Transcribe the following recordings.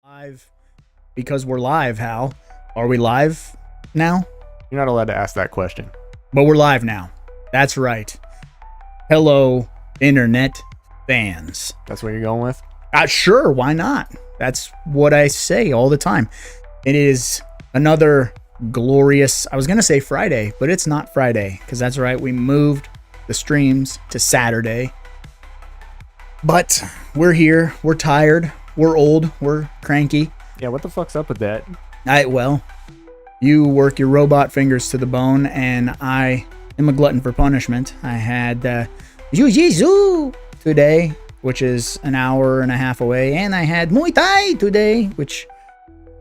Live because we're live, Hal. Are we live now? You're not allowed to ask that question. But we're live now. That's right. Hello, internet fans. That's what you're going with? Sure, why not? That's what I say all the time. It is another glorious, I was going to say Friday, but it's not Friday, because that's right, we moved the streams to Saturday. But we're here, we're tired, we're old, we're cranky. Yeah, what the fuck's up with that? Well, you work your robot fingers to the bone, and I am a glutton for punishment. I had Jiu-Jitsu today, which is an hour and a half away, and I had Muay Thai today, which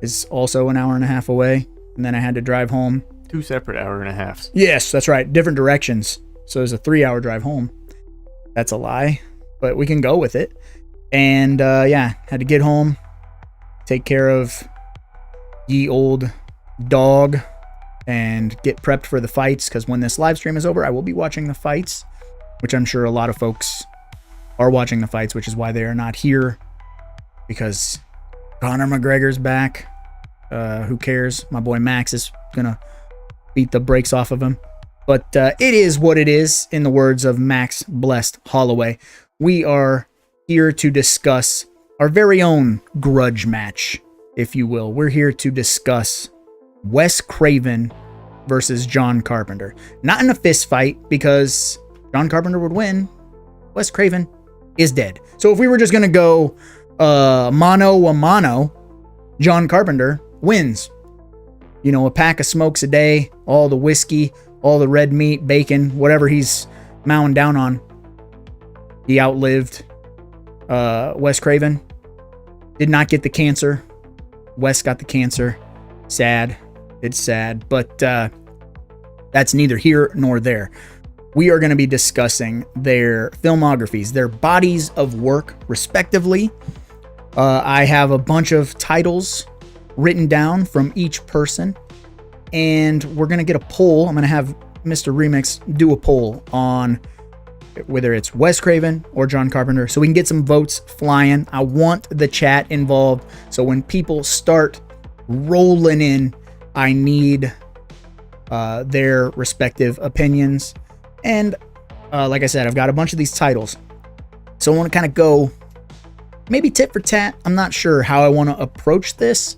is also an hour and a half away, and then I had to drive home. 2 separate hour and a halves. Yes, that's right, different directions. So it was a 3-hour drive home. That's a lie, but we can go with it. And yeah, had to get home, take care of ye old dog, and get prepped for the fights, because when this live stream is over, I will be watching the fights, which I'm sure a lot of folks are watching the fights, which is why they are not here, because Conor McGregor's back. Who cares? My boy Max is gonna beat the brakes off of him. But it is what it is, in the words of Max Blessed Holloway. We are here to discuss our very own grudge match, if you will. We're here to discuss Wes Craven versus John Carpenter. Not in a fist fight, because John Carpenter would win. Wes Craven is dead. So if we were just going to go mano a mano, John Carpenter wins. You know, a pack of smokes a day, all the whiskey, all the red meat, bacon, whatever he's mowing down on. He outlived Wes Craven. Did not get the cancer. Wes got the cancer. Sad. It's sad. But that's neither here nor there. We are going to be discussing their filmographies, their bodies of work, respectively. I have a bunch of titles written down from each person, and we're going to get a poll. I'm going to have Mr. Remix do a poll on whether it's Wes Craven or John Carpenter, so we can get some votes flying. I want the chat involved, so when people start rolling in, I need their respective opinions. And like I said, I've got a bunch of these titles, so I want to kind of go maybe tit for tat. I'm not sure how I want to approach this.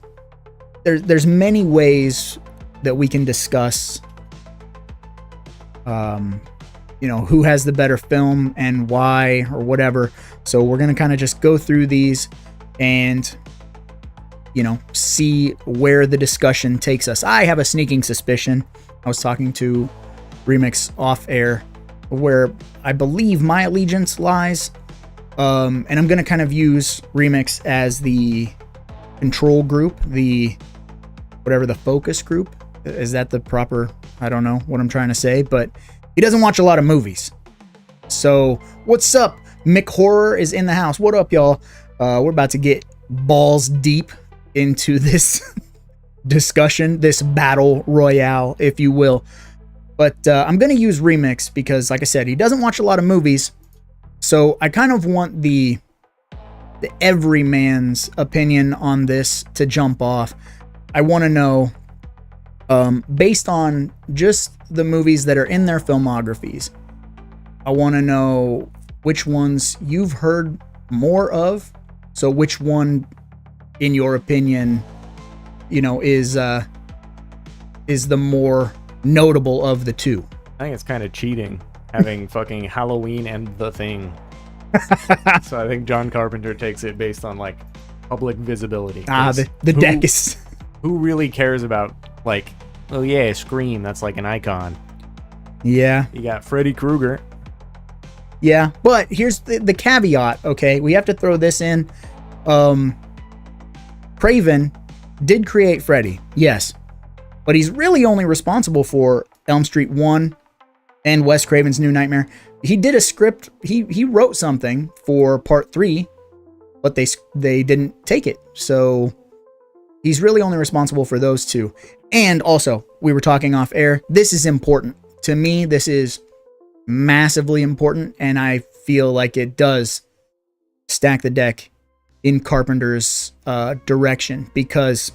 There's many ways that we can discuss you know, who has the better film and why, or whatever. So we're going to kind of just go through these and, you know, see where the discussion takes us. I have a sneaking suspicion. I was talking to Remix off air where I believe my allegiance lies. And I'm going to kind of use Remix as the control group, the focus group. Is that the proper, I don't know what I'm trying to say, but he doesn't watch a lot of movies. So what's up? Mick Horror is in the house. What up, y'all? We're about to get balls deep into this discussion, this battle royale, if you will. But I'm going to use Remix because, like I said, he doesn't watch a lot of movies. So I kind of want the everyman's opinion on this to jump off. I want to know, based on just the movies that are in their filmographies, I want to know which ones you've heard more of. So which one, in your opinion, you know, is the more notable of the two? I think it's kind of cheating having fucking Halloween and The Thing. So I think John Carpenter takes it based on like public visibility. The deck is... Who really cares about, like, oh yeah, Scream, that's like an icon. Yeah. You got Freddy Krueger. Yeah, but here's the caveat, okay? We have to throw this in. Craven did create Freddy, yes. But he's really only responsible for Elm Street 1 and Wes Craven's New Nightmare. He did a script, he wrote something for part 3, but they didn't take it. So he's really only responsible for those two. And also, we were talking off air, this is important. To me, this is massively important, and I feel like it does stack the deck in Carpenter's direction, because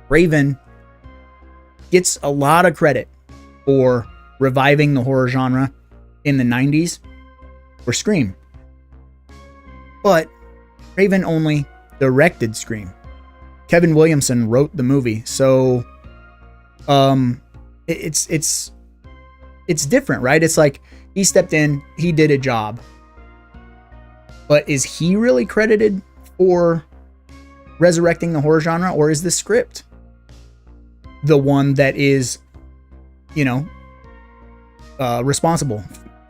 Craven gets a lot of credit for reviving the horror genre in the 90s for Scream. But Craven only directed Scream. Kevin Williamson wrote the movie, so it's different, right? It's like he stepped in, he did a job. But is he really credited for resurrecting the horror genre, or is the script the one that is, responsible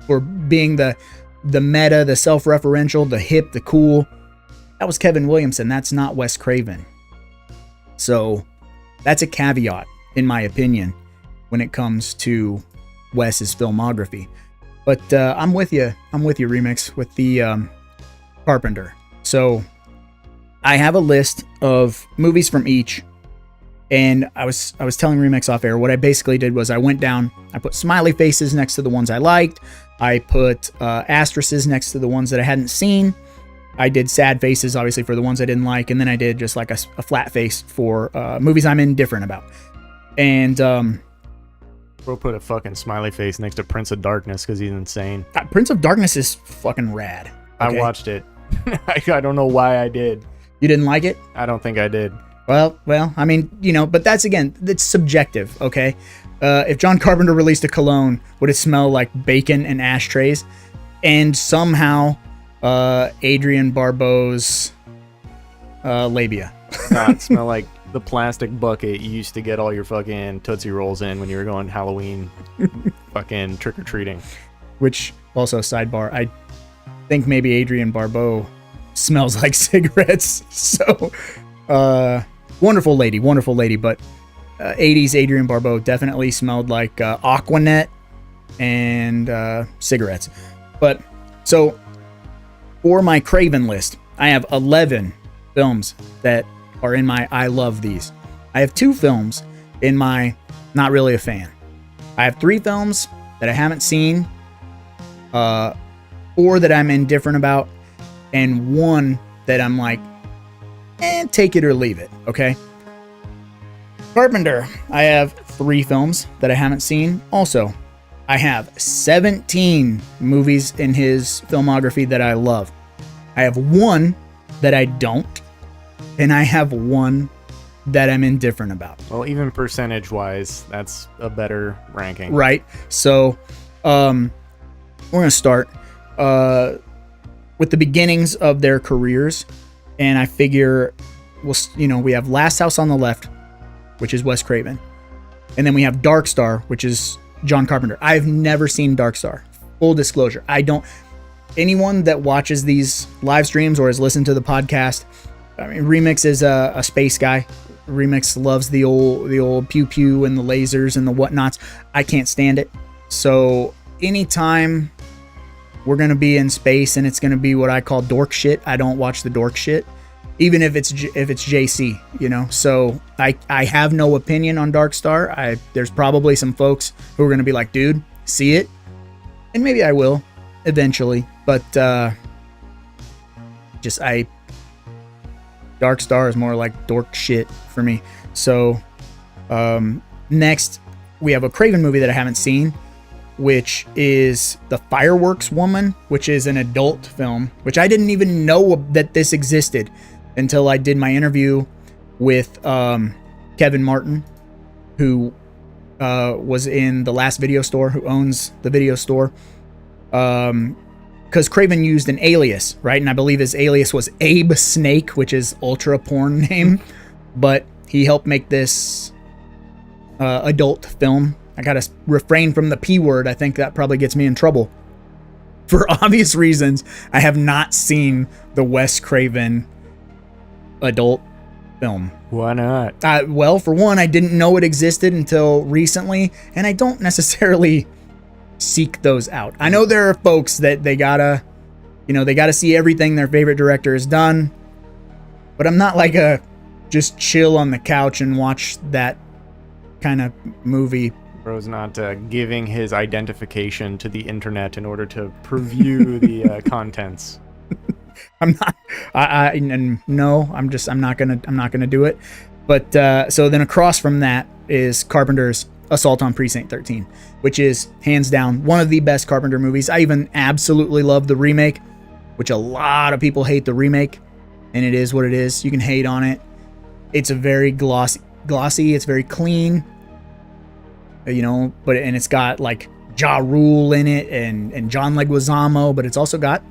for being the meta, the self-referential, the hip, the cool? That was Kevin Williamson. That's not Wes Craven. So that's a caveat, in my opinion, when it comes to Wes's filmography. But I'm with you. Remix, with the Carpenter. So I have a list of movies from each, and I was telling Remix off air, what I basically did was I went down, I put smiley faces next to the ones I liked, I put asterisks next to the ones that I hadn't seen, I did sad faces obviously for the ones I didn't like, and then I did just like a flat face for movies I'm indifferent about. And we'll put a fucking smiley face next to Prince of Darkness because he's insane. Prince of Darkness is fucking rad. Okay? I watched it. I don't know why I did. You didn't like it? I don't think I did. Well, I mean, but that's subjective, okay? If John Carpenter released a cologne, would it smell like bacon and ashtrays? And somehow, Adrienne Barbeau's labia. It smell like the plastic bucket you used to get all your fucking Tootsie Rolls in when you were going Halloween fucking trick-or-treating. Which, also, sidebar, I think maybe Adrienne Barbeau smells like cigarettes. So, wonderful lady, but 80s Adrienne Barbeau definitely smelled like Aquanet and cigarettes. But, so, for my Craven list, I have 11 films that are in my I love these. I have 2 films in my not really a fan. I have 3 films that I haven't seen, 4 that I'm indifferent about, and 1 that I'm like, take it or leave it, okay? Carpenter, I have 3 films that I haven't seen. Also, I have 17 movies in his filmography that I love. I have 1 that I don't, and I have 1 that I'm indifferent about. Well, even percentage-wise, that's a better ranking. Right. So, we're going to start with the beginnings of their careers, and I figure we have Last House on the Left, which is Wes Craven, and then we have Dark Star, which is John Carpenter. I've never seen Dark Star. Full disclosure, I don't. Anyone that watches these live streams or has listened to the podcast, I mean, Remix is a space guy. Remix loves the old pew pew and the lasers and the whatnots. I can't stand it. So anytime we're gonna be in space and it's gonna be what I call dork shit, I don't watch the dork shit, even if it's JC, So I have no opinion on Dark Star. There's probably some folks who are gonna be like, dude, see it, and maybe I will eventually, but Dark Star is more like dork shit for me. So next we have a Craven movie that I haven't seen, which is The Fireworks Woman, which is an adult film, which I didn't even know that this existed until I did my interview with Kevin Martin, who was in The Last Video Store, who owns the video store. Because Craven used an alias, right? And I believe his alias was Abe Snake, which is ultra porn name. But he helped make this adult film. I gotta refrain from the P word. I think that probably gets me in trouble. For obvious reasons, I have not seen the Wes Craven adult film. Why not? Well, for one, I didn't know it existed until recently, and I don't necessarily seek those out. I know there are folks that they gotta see everything their favorite director has done, but I'm not like just chill on the couch and watch that kind of movie. Bro's not giving his identification to the internet in order to preview the contents. I'm And no, I'm not gonna do it. But so then across from that is Carpenter's Assault on Precinct 13, which is hands down one of the best Carpenter movies. I even absolutely love the remake, which a lot of people hate the remake, and it is what it is. You can hate on it. It's a very glossy. It's very clean, you know. And it's got like Ja Rule in it and John Leguizamo, but it's also got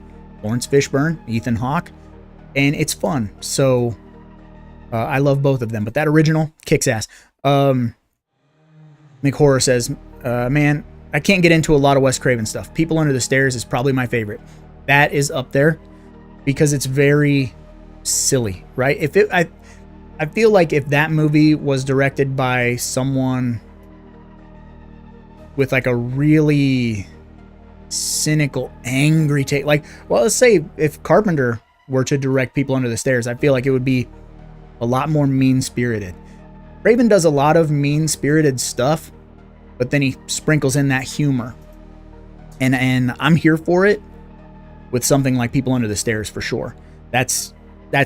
Lawrence Fishburne, Ethan Hawke, and it's fun. So I love both of them, but that original kicks ass. McHorror says, man, I can't get into a lot of Wes Craven stuff. People Under the Stairs is probably my favorite. That is up there because it's very silly, right? I feel like if that movie was directed by someone with like a really cynical, angry take, like, well, let's say if Carpenter were to direct People Under the Stairs, I feel like it would be a lot more mean-spirited. Craven does a lot of mean-spirited stuff, but then he sprinkles in that humor. And I'm here for it with something like People Under the Stairs for sure. That's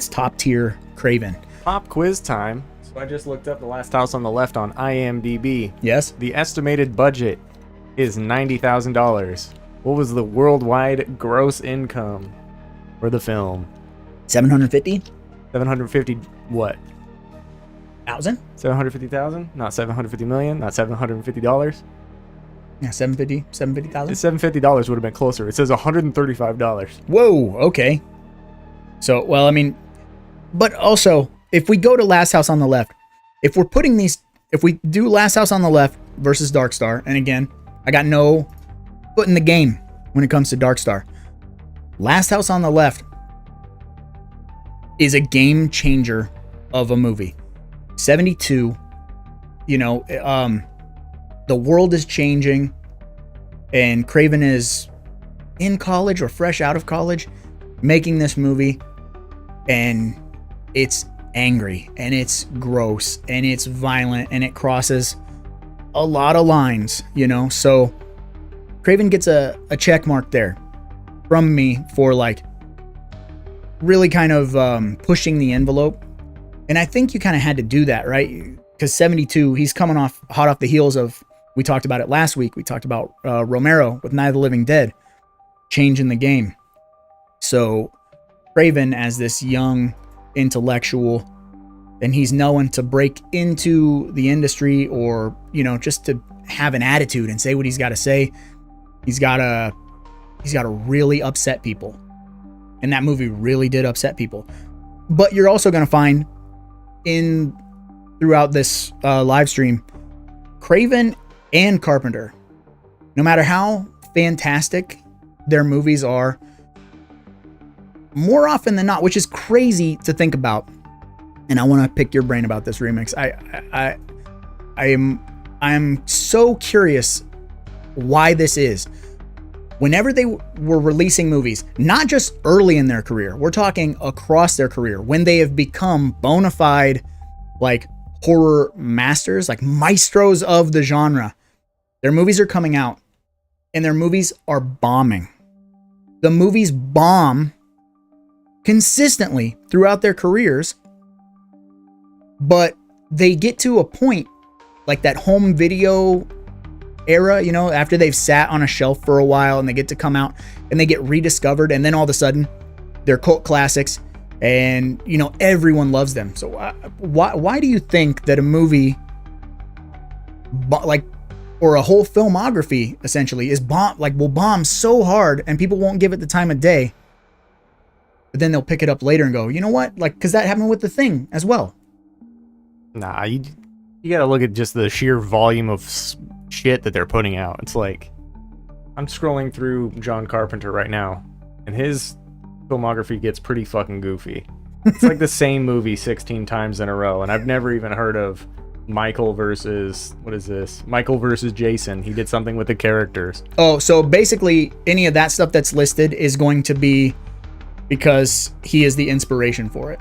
top tier Craven. Pop quiz time. So I just looked up The Last House on the Left on IMDb. Yes. The estimated budget is $90,000. What was the worldwide gross income for the film? 750? 750 what? 1,000? 750,000? Not 750 million? Not $750? Yeah, 750,000. $750 would have been closer. It says $135. Whoa, okay. So, well, I mean, but also, if we go to Last House on the Left, if we do Last House on the Left versus Dark Star, and again, I got no foot in the game when it comes to Dark Star. Last House on the Left is a game changer of a movie. 72, you know, the world is changing, and Craven is in college or fresh out of college making this movie, and it's angry and it's gross and it's violent and it crosses a lot of lines, you know. So Craven gets a check mark there from me for like really kind of pushing the envelope. And I think you kind of had to do that, right? Because 72, he's coming hot off the heels of, we talked about it last week. We talked about Romero with Night of the Living Dead, changing the game. So Craven, as this young intellectual, and he's known to break into the industry, or, you know, just to have an attitude and say what he's got to say. He's got to really upset people. And that movie really did upset people. But you're also going to find throughout this live stream, Craven and Carpenter, no matter how fantastic their movies are, more often than not, which is crazy to think about, and I want to pick your brain about this remix. I'm so curious why this is. Whenever they were releasing movies, not just early in their career, we're talking across their career, when they have become bona fide, like, horror masters, like maestros of the genre, their movies are coming out and their movies are bombing. The movies bomb consistently throughout their careers, but they get to a point like that home video era, you know, after they've sat on a shelf for a while and they get to come out and they get rediscovered, and then all of a sudden they're cult classics and, you know, everyone loves them. So why do you think that a movie like, or a whole filmography essentially will bomb so hard and people won't give it the time of day, but then they'll pick it up later and go, you know what, like, because that happened with The Thing as well. Nah, you gotta look at just the sheer volume of shit that they're putting out. It's like, I'm scrolling through John Carpenter right now, and his filmography gets pretty fucking goofy. It's like the same movie 16 times in a row, and I've never even heard of Michael versus Jason. He did something with the characters. Oh, so basically any of that stuff that's listed is going to be because he is the inspiration for it.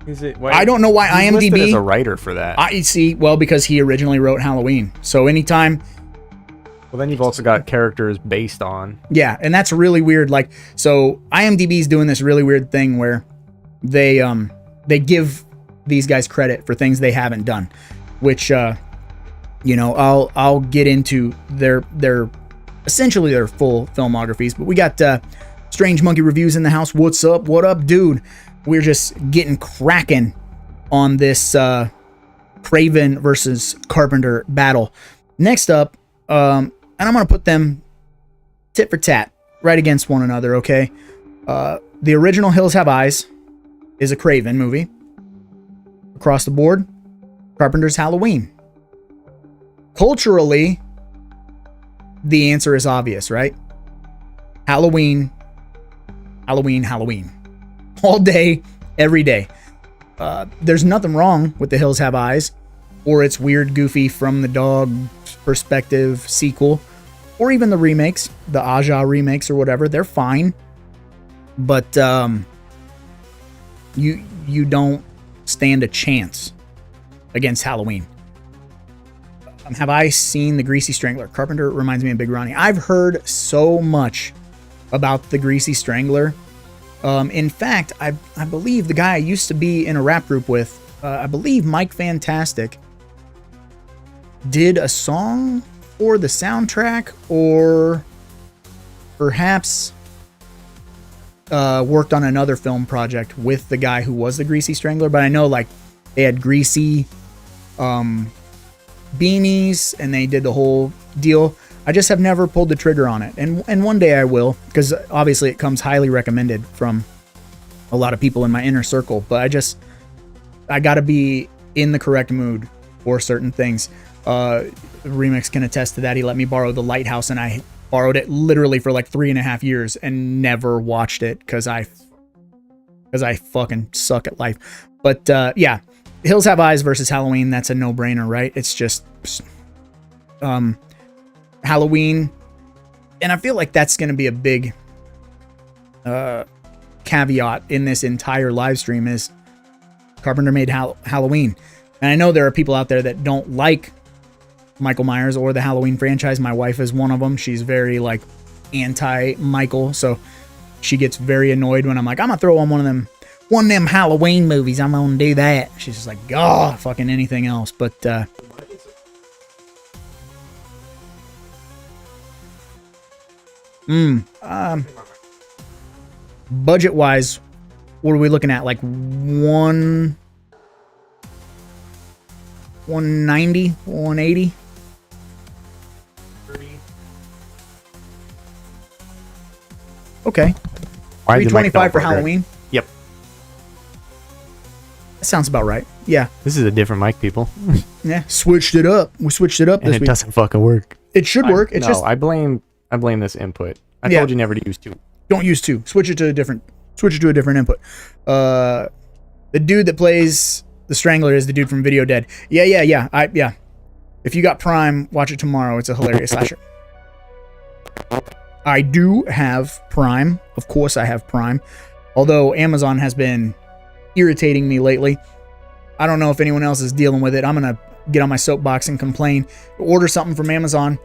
Is it? I don't know why he's IMDb listed as a writer for that. I see. Well, because he originally wrote Halloween. So anytime. Well, then you've also got characters based on. Yeah, and that's really weird. Like, so IMDb is doing this really weird thing where they give these guys credit for things they haven't done, which you know, I'll get into their essentially their full filmographies. But we got Strange Monkey Reviews in the house. What's up? What up, dude? We're just getting cracking on this Craven versus Carpenter battle. Next up, and I'm gonna put them tit for tat right against one another. Okay, the original Hills Have Eyes is a Craven movie. Across the board, Carpenter's Halloween. Culturally, the answer is obvious, right? Halloween, Halloween, Halloween. All day, every day. There's nothing wrong with The Hills Have Eyes, or its weird, goofy, from the dog perspective sequel, or even the remakes, the Aja remakes or whatever. They're fine. But you don't stand a chance against Halloween. Have I seen The Greasy Strangler? Carpenter reminds me of Big Ronnie. I've heard so much about The Greasy Strangler. In fact, I believe the guy I used to be in a rap group with, I believe Mike Fantastic, did a song for the soundtrack, or perhaps worked on another film project with the guy who was the Greasy Strangler. But I know, like, they had greasy beanies and they did the whole deal. I just have never pulled the trigger on it, and one day I will, because obviously it comes highly recommended from a lot of people in my inner circle. But I gotta be in the correct mood for certain things. Remix can attest to that. He let me borrow The Lighthouse, and I borrowed it literally for like 3.5 years and never watched it because I fucking suck at life. But yeah, Hills Have Eyes versus Halloween, that's a no-brainer, right? It's just Halloween, and I feel like that's going to be a big caveat in this entire live stream, is Carpenter made Halloween. And I know there are people out there that don't like Michael Myers or the Halloween franchise. My wife is one of them. She's very like anti-Michael, so she gets very annoyed when I'm like, I'm gonna throw on one of them Halloween movies. I'm gonna do that. She's just like, God, fucking anything else. But budget wise, what are we looking at? Like 190, 180. Okay. 325 for Halloween. Yep. That sounds about right. Yeah. This is a different mic, people. Yeah. Switched it up. We switched it up and this it week. Doesn't fucking work. It should work. It's just I blame this input. I told you never to use 2. Don't use 2. Switch it to a different input. The dude that plays the Strangler is the dude from Video Dead. Yeah. If you got Prime, watch it tomorrow. It's a hilarious slasher. I do have Prime. Of course I have Prime. Although Amazon has been irritating me lately. I don't know if anyone else is dealing with it. I'm going to get on my soapbox and complain. Order something from Amazon.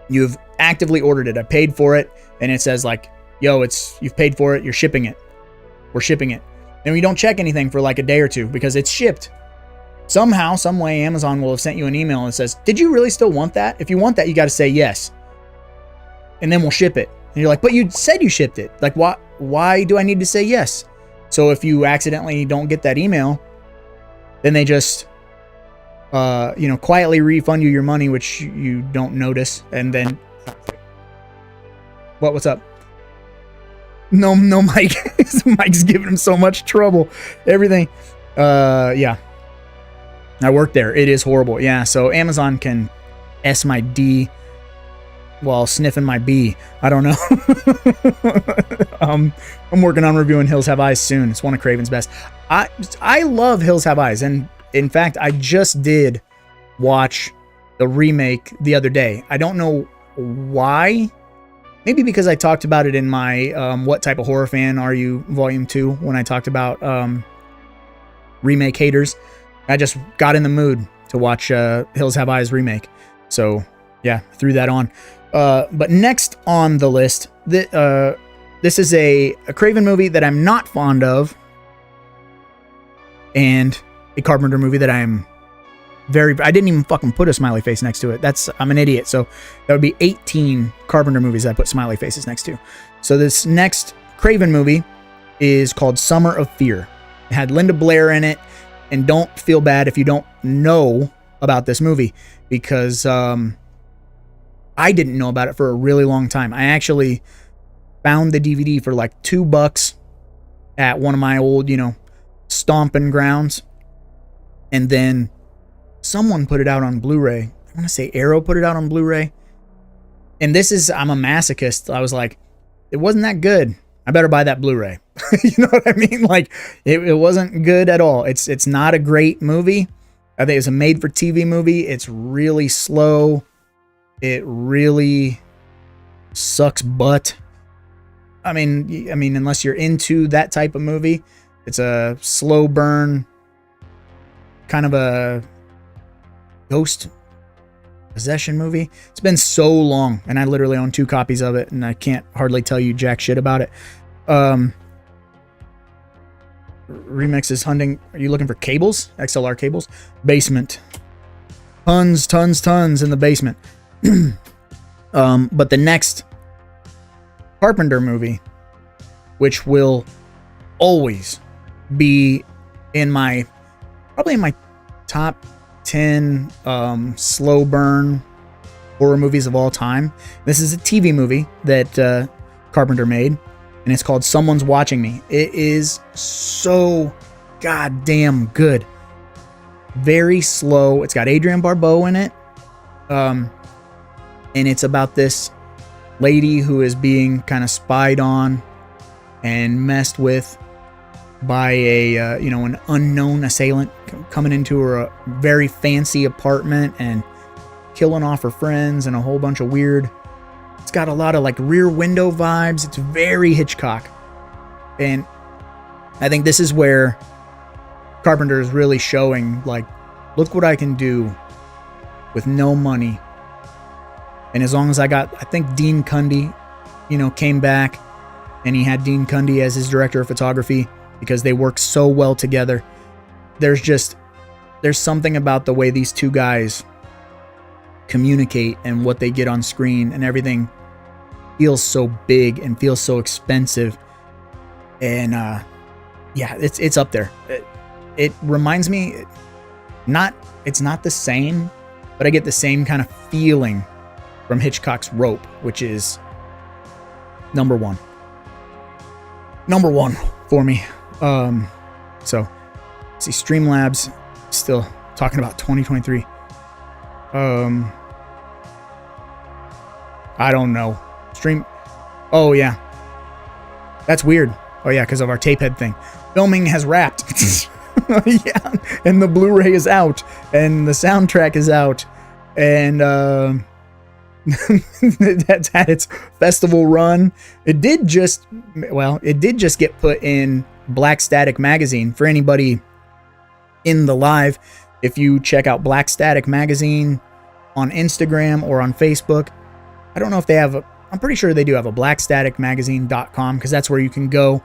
You've actively ordered it. I paid for it. And it says like, yo, you've paid for it. You're shipping it. We're shipping it. And we don't check anything for like a day or two because it's shipped. Somehow, some way, Amazon will have sent you an email and says, did you really still want that? If you want that, you got to say yes. And then we'll ship it. And you're like, but you said you shipped it. Like, why do I need to say yes? So if you accidentally don't get that email, then they just, quietly refund you your money, which you don't notice. And then, what's up? No, Mike. Mike's giving him so much trouble. Everything. Yeah. I work there. It is horrible. Yeah. So Amazon can S my D while sniffing my B. I don't know. I'm working on reviewing Hills Have Eyes soon. It's one of Craven's best. I love Hills Have Eyes, and in fact, I just did watch the remake the other day. I don't know why. Maybe because I talked about it in my What Type of Horror Fan Are You Volume 2 when I talked about remake haters. I just got in the mood to watch Hills Have Eyes remake. So yeah, threw that on. But next on the list, this is a Craven movie that I'm not fond of, and a Carpenter movie that I didn't even fucking put a smiley face next to it. I'm an idiot. So that would be 18 Carpenter movies I put smiley faces next to. So this next Craven movie is called Summer of Fear. It had Linda Blair in it, and don't feel bad if you don't know about this movie, because I didn't know about it for a really long time. I actually found the DVD for like $2 at one of my old, stomping grounds, and then someone put it out on Blu-ray. I want to say Arrow put it out on Blu-ray. And I'm a masochist. I was like, it wasn't that good. I better buy that Blu-ray. You know what I mean? Like, it wasn't good at all. It's not a great movie. I think it's a made-for-TV movie. It's really slow. It really sucks butt. I mean, unless you're into that type of movie, it's a slow burn, kind of a ghost possession movie. It's been so long, and I literally own 2 copies of it, and I can't hardly tell you jack shit about it. Remix is hunting. Are you looking for cables? XLR cables? Basement. Tons in the basement. But the next Carpenter movie, which will always be probably in my top 10 slow burn horror movies of all time. This is a TV movie that Carpenter made, and it's called Someone's Watching Me. It is so goddamn good. Very slow. It's got Adrienne Barbeau in it. And it's about this lady who is being kind of spied on and messed with by an unknown assailant coming into her very fancy apartment and killing off her friends and a whole bunch of weird. It's got a lot of like Rear Window vibes. It's very Hitchcock. And I think this is where Carpenter is really showing, like, look what I can do with no money. And as long as I think Dean Cundy, came back, and he had Dean Cundy as his director of photography because they work so well together. There's something about the way these two guys communicate and what they get on screen, and everything feels so big and feels so expensive. And it's up there. It reminds me, it's not the same, but I get the same kind of feeling from Hitchcock's Rope, which is number one for me. So see, Streamlabs still talking about 2023. I don't know. Oh yeah, that's weird. Oh yeah, because of our tape head thing. Filming has wrapped. Yeah, and the Blu-ray is out, and the soundtrack is out, and that's had its festival run. It did just get put in Black Static Magazine. For anybody in the live, if you check out Black Static Magazine on Instagram or on Facebook, I don't know if they have I'm pretty sure they do have a blackstaticmagazine.com, because that's where you can go,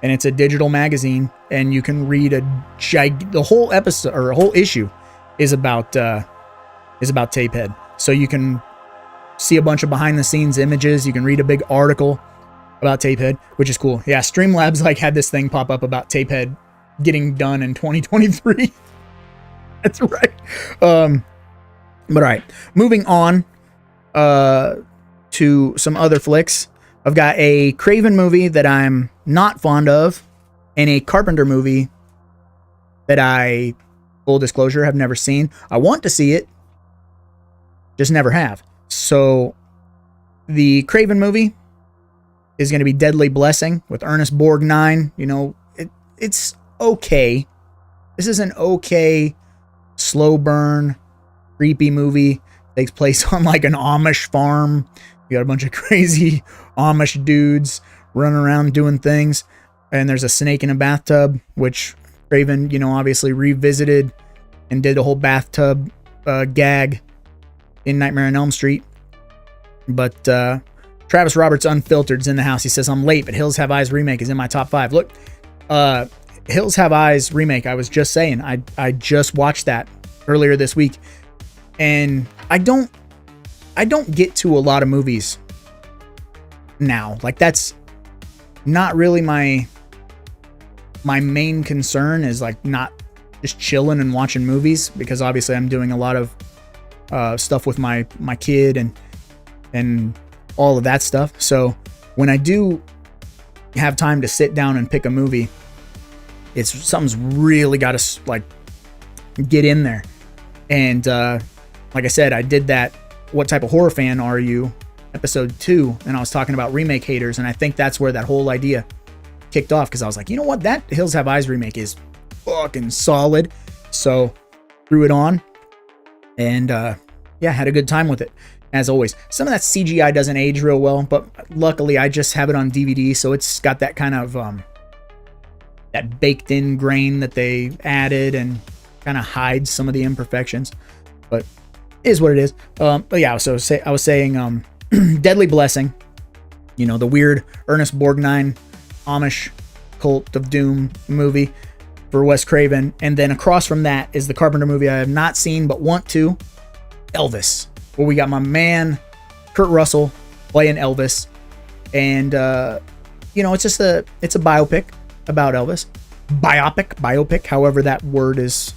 and it's a digital magazine, and you can read the whole episode, or a whole issue is about Tapehead. So you can see a bunch of behind the scenes images. You can read a big article about Tapehead, which is cool. Yeah, Streamlabs had this thing pop up about Tapehead getting done in 2023. That's right. But all right, moving on to some other flicks. I've got a Craven movie that I'm not fond of, and a Carpenter movie that I, full disclosure, have never seen. I want to see it, just never have. So the Craven movie is going to be Deadly Blessing with Ernest Borgnine. It's okay. This is an okay, slow burn, creepy movie. Takes place on like an Amish farm. You got a bunch of crazy Amish dudes running around doing things. And there's a snake in a bathtub, which Craven, obviously revisited and did a whole bathtub gag in Nightmare on Elm Street. But Travis Roberts Unfiltered is in the house. He says, I'm late, but Hills Have Eyes remake is in my top 5. Look, Hills Have Eyes remake, I was just saying, I just watched that earlier this week, and I don't get to a lot of movies now. Like, that's not really my main concern, is like not just chilling and watching movies, because obviously I'm doing a lot of stuff with my kid and all of that stuff. So when I do have time to sit down and pick a movie, it's something's really got to like get in there. And like I said, I did that What Type of Horror Fan Are You episode 2, and I was talking about remake haters, and I think that's where that whole idea kicked off, because I was like, you know what, that Hills Have Eyes remake is fucking solid. So threw it on, and yeah, had a good time with it, as always. Some of that CGI doesn't age real well, but luckily I just have it on DVD, so it's got that kind of that baked in grain that they added, and kind of hides some of the imperfections, but it is what it is. But yeah, so I was saying Deadly Blessing, you know, the weird Ernest Borgnine Amish Cult of Doom movie for Wes Craven. And then across from that is the Carpenter movie I have not seen but want to, Elvis, where we got my man Kurt Russell playing Elvis. And you know, it's a biopic about Elvis. Biopic, however that word is.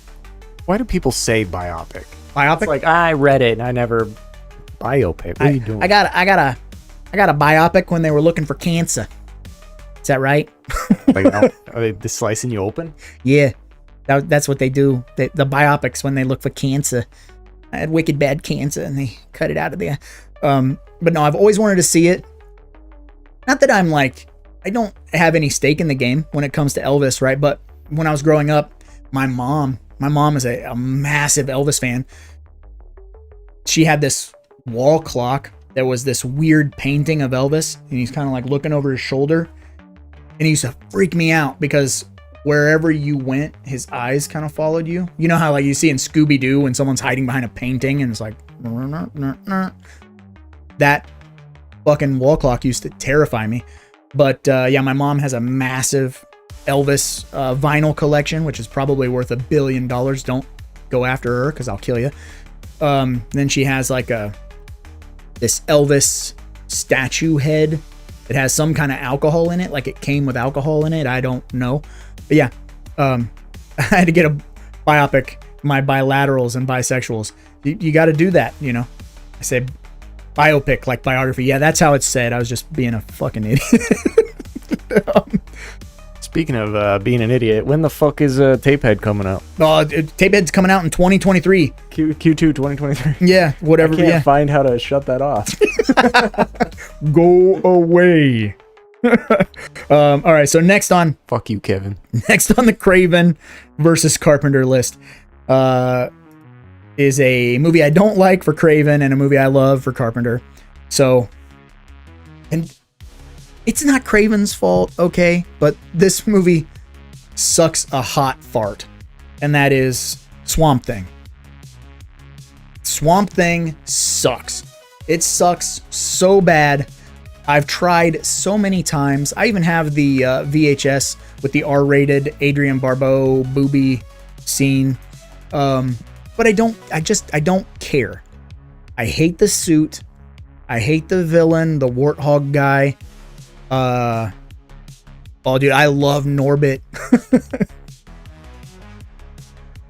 Why do people say biopic? Biopic? It's like, I read it and I never... Biopic? What are you doing? I got a biopic when they were looking for cancer. Is that right? Like, are they slicing you open? Yeah, that's what they do. The biopics, when they look for cancer. I had wicked bad cancer, and they cut it out of there. But no, I've always wanted to see it. Not that I'm like, I don't have any stake in the game when it comes to Elvis, right? But when I was growing up, my mom is a massive Elvis fan. She had this wall clock that was this weird painting of Elvis, and he's kind of like looking over his shoulder, and he used to freak me out because wherever you went, his eyes kind of followed you. You know how like you see in Scooby-Doo when someone's hiding behind a painting and it's like that fucking wall clock used to terrify me. But yeah, my mom has a massive Elvis vinyl collection, which is probably worth $1 billion. Don't go after her because I'll kill you. Then she has like this Elvis statue head that has some kind of alcohol in it, like it came with alcohol in it. I don't know, but yeah, I had to get a biopic, my bilaterals and bisexuals. You got to do that, you know. I said biopic like biography. Yeah, that's how it's said. I was just being a fucking idiot. Speaking of being an idiot, when the fuck is Tapehead coming out? Tapehead's coming out in 2023. Q2 2023. Yeah, whatever. I can't find how to shut that off. Go away. All right, so next on... Fuck you, Kevin. Next on the Craven versus Carpenter list is a movie I don't like for Craven and a movie I love for Carpenter. So... and it's not Craven's fault, okay? But this movie sucks a hot fart. And that is Swamp Thing. Swamp Thing sucks. It sucks so bad. I've tried so many times. I even have the VHS with the R-rated Adrienne Barbeau booby scene. But I don't care. I hate the suit. I hate the villain, the warthog guy. Oh dude, I love Norbit.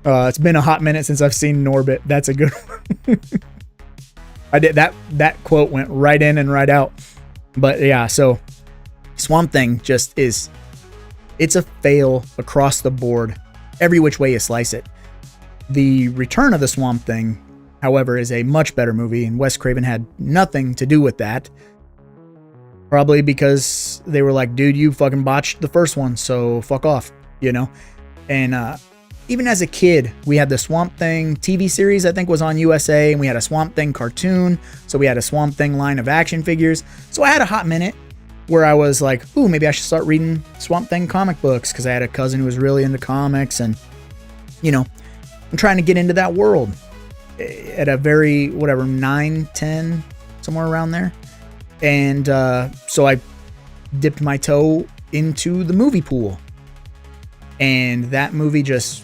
It's been a hot minute since I've seen Norbit. That's a good one. I did that quote went right in and right out. But yeah, so Swamp Thing just is, it's a fail across the board, every which way you slice it. The Return of the Swamp Thing, however, is a much better movie, and Wes Craven had nothing to do with that. Probably because they were like, dude, you fucking botched the first one, so fuck off, you know? And even as a kid, we had the Swamp Thing TV series, I think was on USA, and we had a Swamp Thing cartoon, so we had a Swamp Thing line of action figures. So I had a hot minute where I was like, ooh, maybe I should start reading Swamp Thing comic books, because I had a cousin who was really into comics, and, you know, I'm trying to get into that world at a very, 9, 10, somewhere around there. And so I dipped my toe into the movie pool. And that movie just,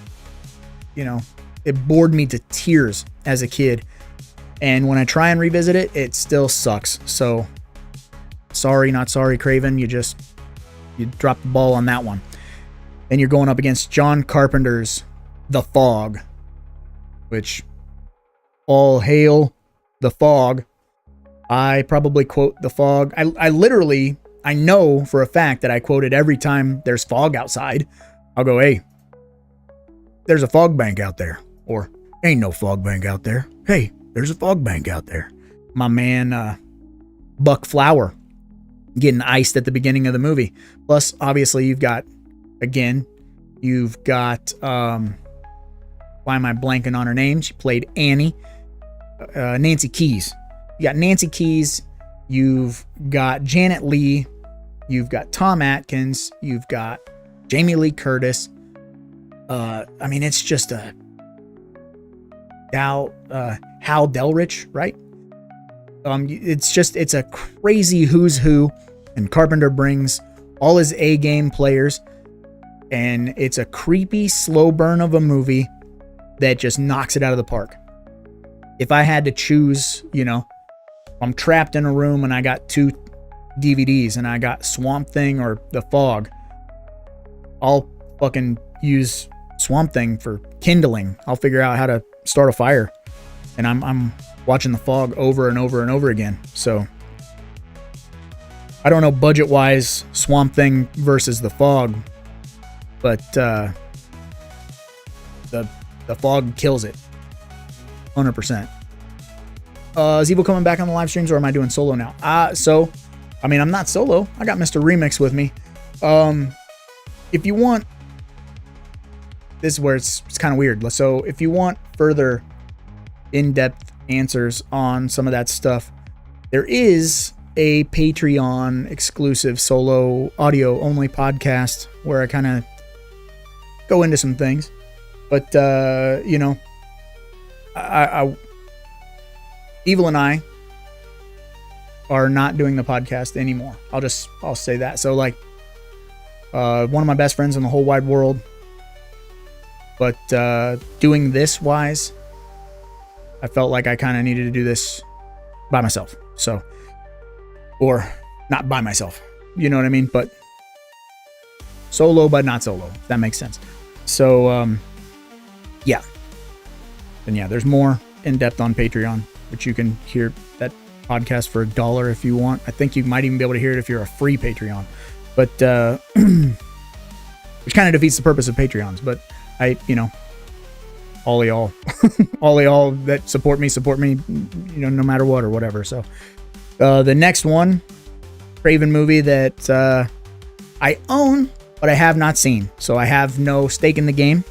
you know, it bored me to tears as a kid. And when I try and revisit it, it still sucks. So sorry, not sorry, Craven. You dropped the ball on that one. And you're going up against John Carpenter's The Fog, which all hail The Fog. I probably quote The Fog. I know for a fact that I quote it every time there's fog outside. I'll go, hey, there's a fog bank out there. Or, ain't no fog bank out there. Hey, there's a fog bank out there. My man, Buck Flower, getting iced at the beginning of the movie. Plus, obviously, you've got, why am I blanking on her name? She played Annie. Nancy Keys. You got Nancy Keys. You've got Janet Leigh. You've got Tom Atkins. You've got Jamie Lee Curtis. I mean, it's just a Hal Delrich, right? It's a crazy who's who, and Carpenter brings all his A-game players, and it's a creepy, slow burn of a movie that just knocks it out of the park. If I had to choose, you know, I'm trapped in a room and I got 2 DVDs and I got Swamp Thing or The Fog, I'll fucking use Swamp Thing for kindling. I'll figure out how to start a fire, and I'm watching The Fog over and over and over again. So I don't know budget wise Swamp Thing versus The Fog, but the Fog kills it 100%. Is Evil coming back on the live streams, or am I doing solo now? So I mean, I'm not solo. I got Mr. Remix with me. If you want, this is where it's kind of weird. So if you want further in-depth answers on some of that stuff, there is a Patreon exclusive solo audio only podcast where I kind of go into some things. But, you know, Evil and I are not doing the podcast anymore. I'll say that. So like, one of my best friends in the whole wide world, but doing this wise, I felt like I kind of needed to do this by myself. So, or not by myself, you know what I mean? But solo, but not solo, if that makes sense. So, yeah. And yeah, there's more in depth on Patreon, which you can hear that podcast for $1 if you want. I think you might even be able to hear it if you're a free Patreon, but which kind of defeats the purpose of Patreons. But all y'all that support me, you know, no matter what or whatever. So the next one, Craven movie that I own but I have not seen, so I have no stake in the game,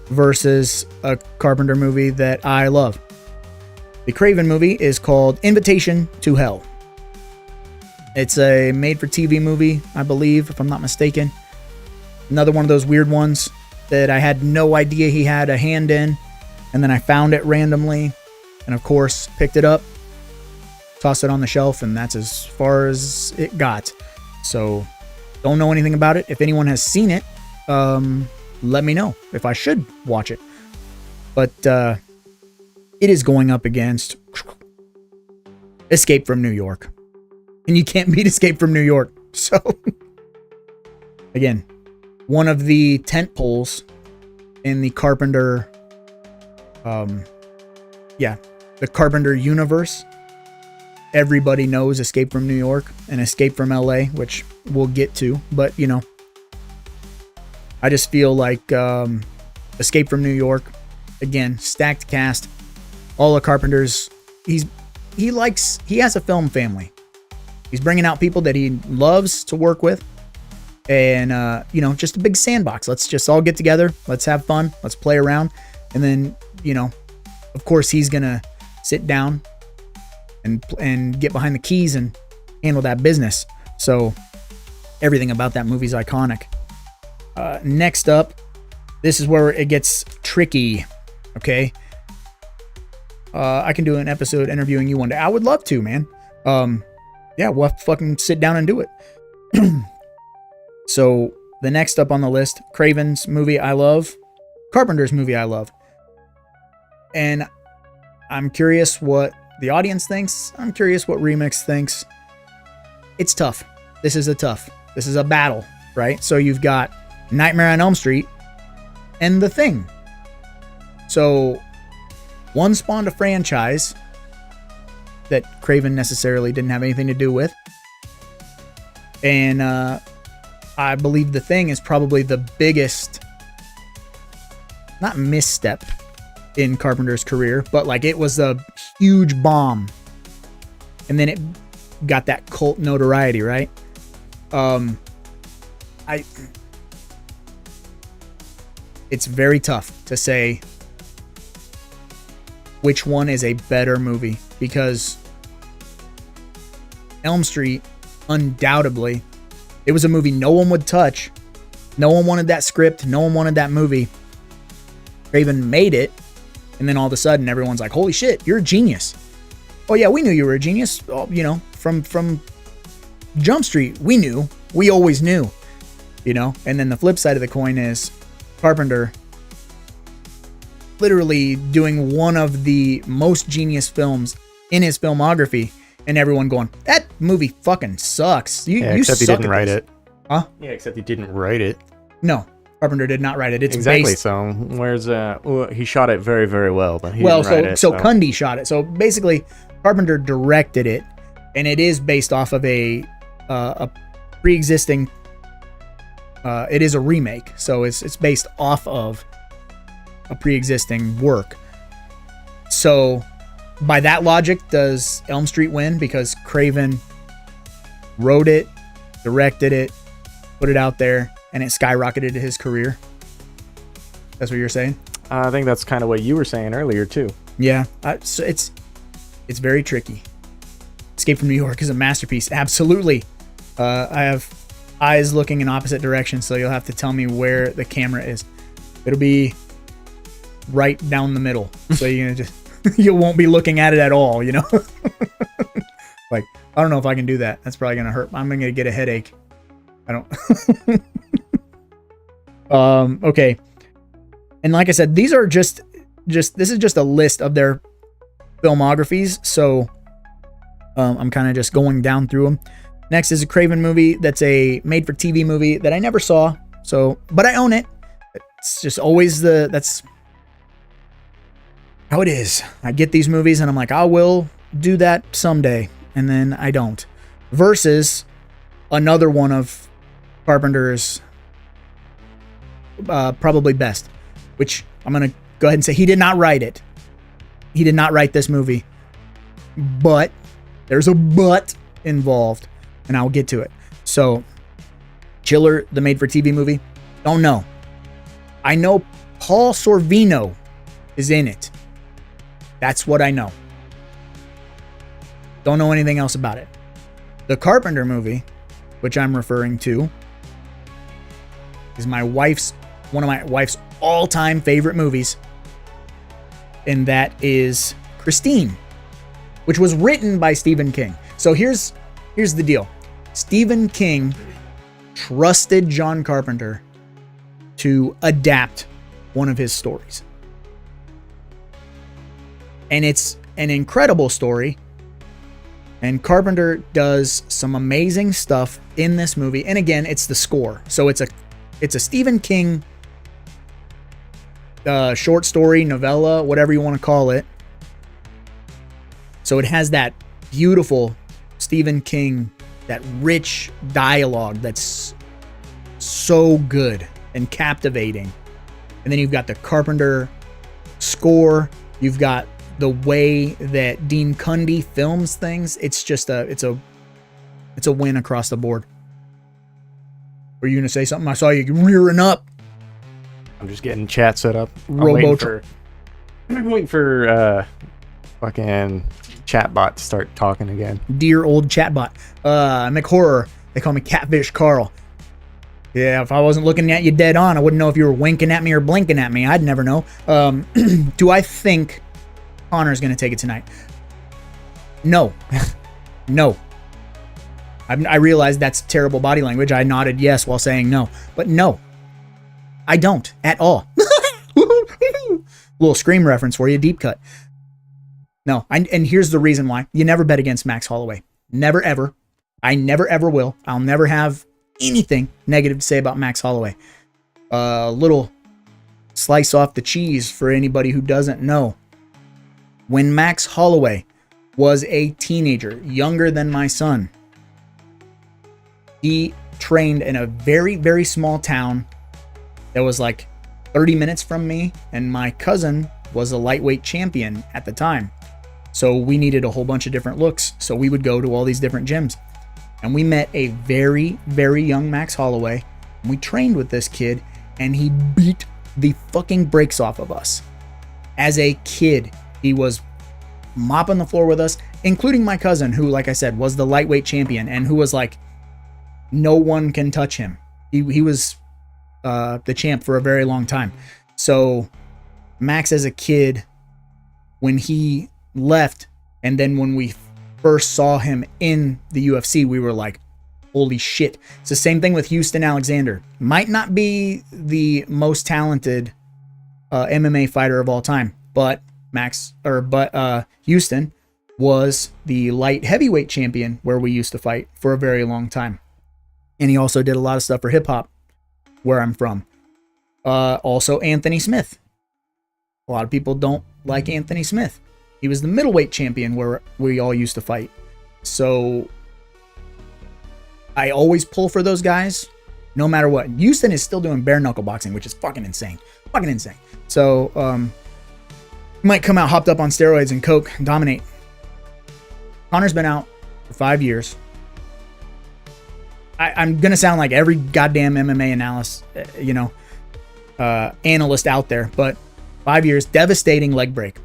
versus a Carpenter movie that I love. The Craven movie is called Invitation to Hell. It's a made-for-TV movie, I believe, if I'm not mistaken. Another one of those weird ones that I had no idea he had a hand in, and then I found it randomly, and of course, picked it up, tossed it on the shelf, and that's as far as it got. So, don't know anything about it. If anyone has seen it, let me know if I should watch it. But it is going up against Escape from New York. And you can't beat Escape from New York. So, again, one of the tent poles in the Carpenter, the Carpenter universe. Everybody knows Escape from New York and Escape from LA, which we'll get to. But, you know, I just feel like Escape from New York, again, stacked cast, all the Carpenters. He has a film family. He's bringing out people that he loves to work with. And, you know, just a big sandbox. Let's just all get together. Let's have fun. Let's play around. And then, you know, of course, he's going to sit down and get behind the keys and handle that business. So everything about that movie is iconic. Next up, this is where it gets tricky. Okay. I can do an episode interviewing you one day. I would love to, man. Yeah, we'll have to fucking sit down and do it. So the next up on the list, Craven's movie I love, Carpenter's movie I love. And I'm curious what the audience thinks. I'm curious what Remix thinks. It's tough. This is a battle, right? So you've got Nightmare on Elm Street and The Thing. So one spawned a franchise that Craven necessarily didn't have anything to do with. And I believe The Thing is probably the biggest, not misstep in Carpenter's career, but like it was a huge bomb. And then it got that cult notoriety, right? It's very tough to say which one is a better movie, because Elm Street, undoubtedly, it was a movie no one would touch. No one wanted that script. No one wanted that movie. Craven made it, and then all of a sudden, everyone's like, holy shit, you're a genius. Oh yeah, we knew you were a genius. Oh, you know, from Jump Street, we knew. We always knew, you know? And then the flip side of the coin is Carpenter literally doing one of the most genius films in his filmography, and everyone going, that movie fucking sucks. You except he didn't write it. Huh? Yeah, except he didn't write it. No, Carpenter did not write it. It's exactly. Based... So where's he shot it very, very well, but he didn't write it. So Cundy shot it. So basically, Carpenter directed it, and it is based off of a pre-existing. It is a remake, so it's based off of a pre-existing work. So by that logic, does Elm Street win because Craven wrote it, directed it, put it out there, and it skyrocketed his career? That's what you're saying? I think that's kind of what you were saying earlier too. Yeah, so it's very tricky. Escape from New York is a masterpiece, absolutely. I have eyes looking in opposite directions, so you'll have to tell me where the camera is. It'll be right down the middle, so you're gonna just you won't be looking at it at all, you know. Like, I don't know if I can do that. That's probably gonna hurt. I'm gonna get a headache. I don't. Okay. And like I said, these are just this is just a list of their filmographies, so I'm kind of just going down through them. Next is a Craven movie that's a made-for-TV movie that I never saw, so but I own it. It's just always that's how it is. I get these movies and I'm like, I will do that someday, and then I don't. Versus another one of Carpenter's probably best, which I'm going to go ahead and say he did not write it. He did not write this movie. But there's a but involved, and I'll get to it. So, Chiller, the made-for-TV movie, don't know. I know Paul Sorvino is in it. That's what I know. Don't know anything else about it. The Carpenter movie, which I'm referring to, is one of my wife's all-time favorite movies, and that is Christine, which was written by Stephen King. So here's the deal. Stephen King trusted John Carpenter to adapt one of his stories. And it's an incredible story. And Carpenter does some amazing stuff in this movie. And again, it's the score. So it's a Stephen King short story, novella, whatever you want to call it. So it has that beautiful Stephen King, that rich dialogue that's so good and captivating. And then you've got the Carpenter score. You've got the way that Dean Cundy films things. It's just it's a win across the board. Were you gonna say something? I saw you rearing up. I'm just getting chat set up. I'm waiting for fucking chatbot to start talking again. Dear old chatbot. McHorror. They call me Catfish Carl. Yeah, if I wasn't looking at you dead on, I wouldn't know if you were winking at me or blinking at me. I'd never know. Do I think Connor's going to take it tonight? No. No. I realized that's terrible body language. I nodded yes while saying no. But no, I don't at all. Little Scream reference for you, deep cut. No, and here's the reason why. You never bet against Max Holloway. Never, ever. I never, ever will. I'll never have anything negative to say about Max Holloway. Little slice off the cheese for anybody who doesn't know. When Max Holloway was a teenager, younger than my son, he trained in a very, very small town that was like 30 minutes from me, and my cousin was a lightweight champion at the time. So we needed a whole bunch of different looks. So we would go to all these different gyms. And we met a very, very young Max Holloway. And we trained with this kid, and he beat the fucking brakes off of us. As a kid, he was mopping the floor with us, including my cousin, who, like I said, was the lightweight champion and who was like, no one can touch him. He was the champ for a very long time. So Max, as a kid, when he left, and then when we first saw him in the UFC, we were like, holy shit. It's the same thing with Houston Alexander. Might not be the most talented MMA fighter of all time, but Houston was the light heavyweight champion where we used to fight for a very long time. And he also did a lot of stuff for hip hop where I'm from. Also Anthony Smith. A lot of people don't like Anthony Smith. He was the middleweight champion where we all used to fight. So I always pull for those guys no matter what. Houston is still doing bare knuckle boxing, which is fucking insane. Fucking insane. So, might come out hopped up on steroids and coke and dominate. Conor's been out for 5 years. I'm gonna sound like every goddamn MMA analyst out there, but 5 years, devastating leg break.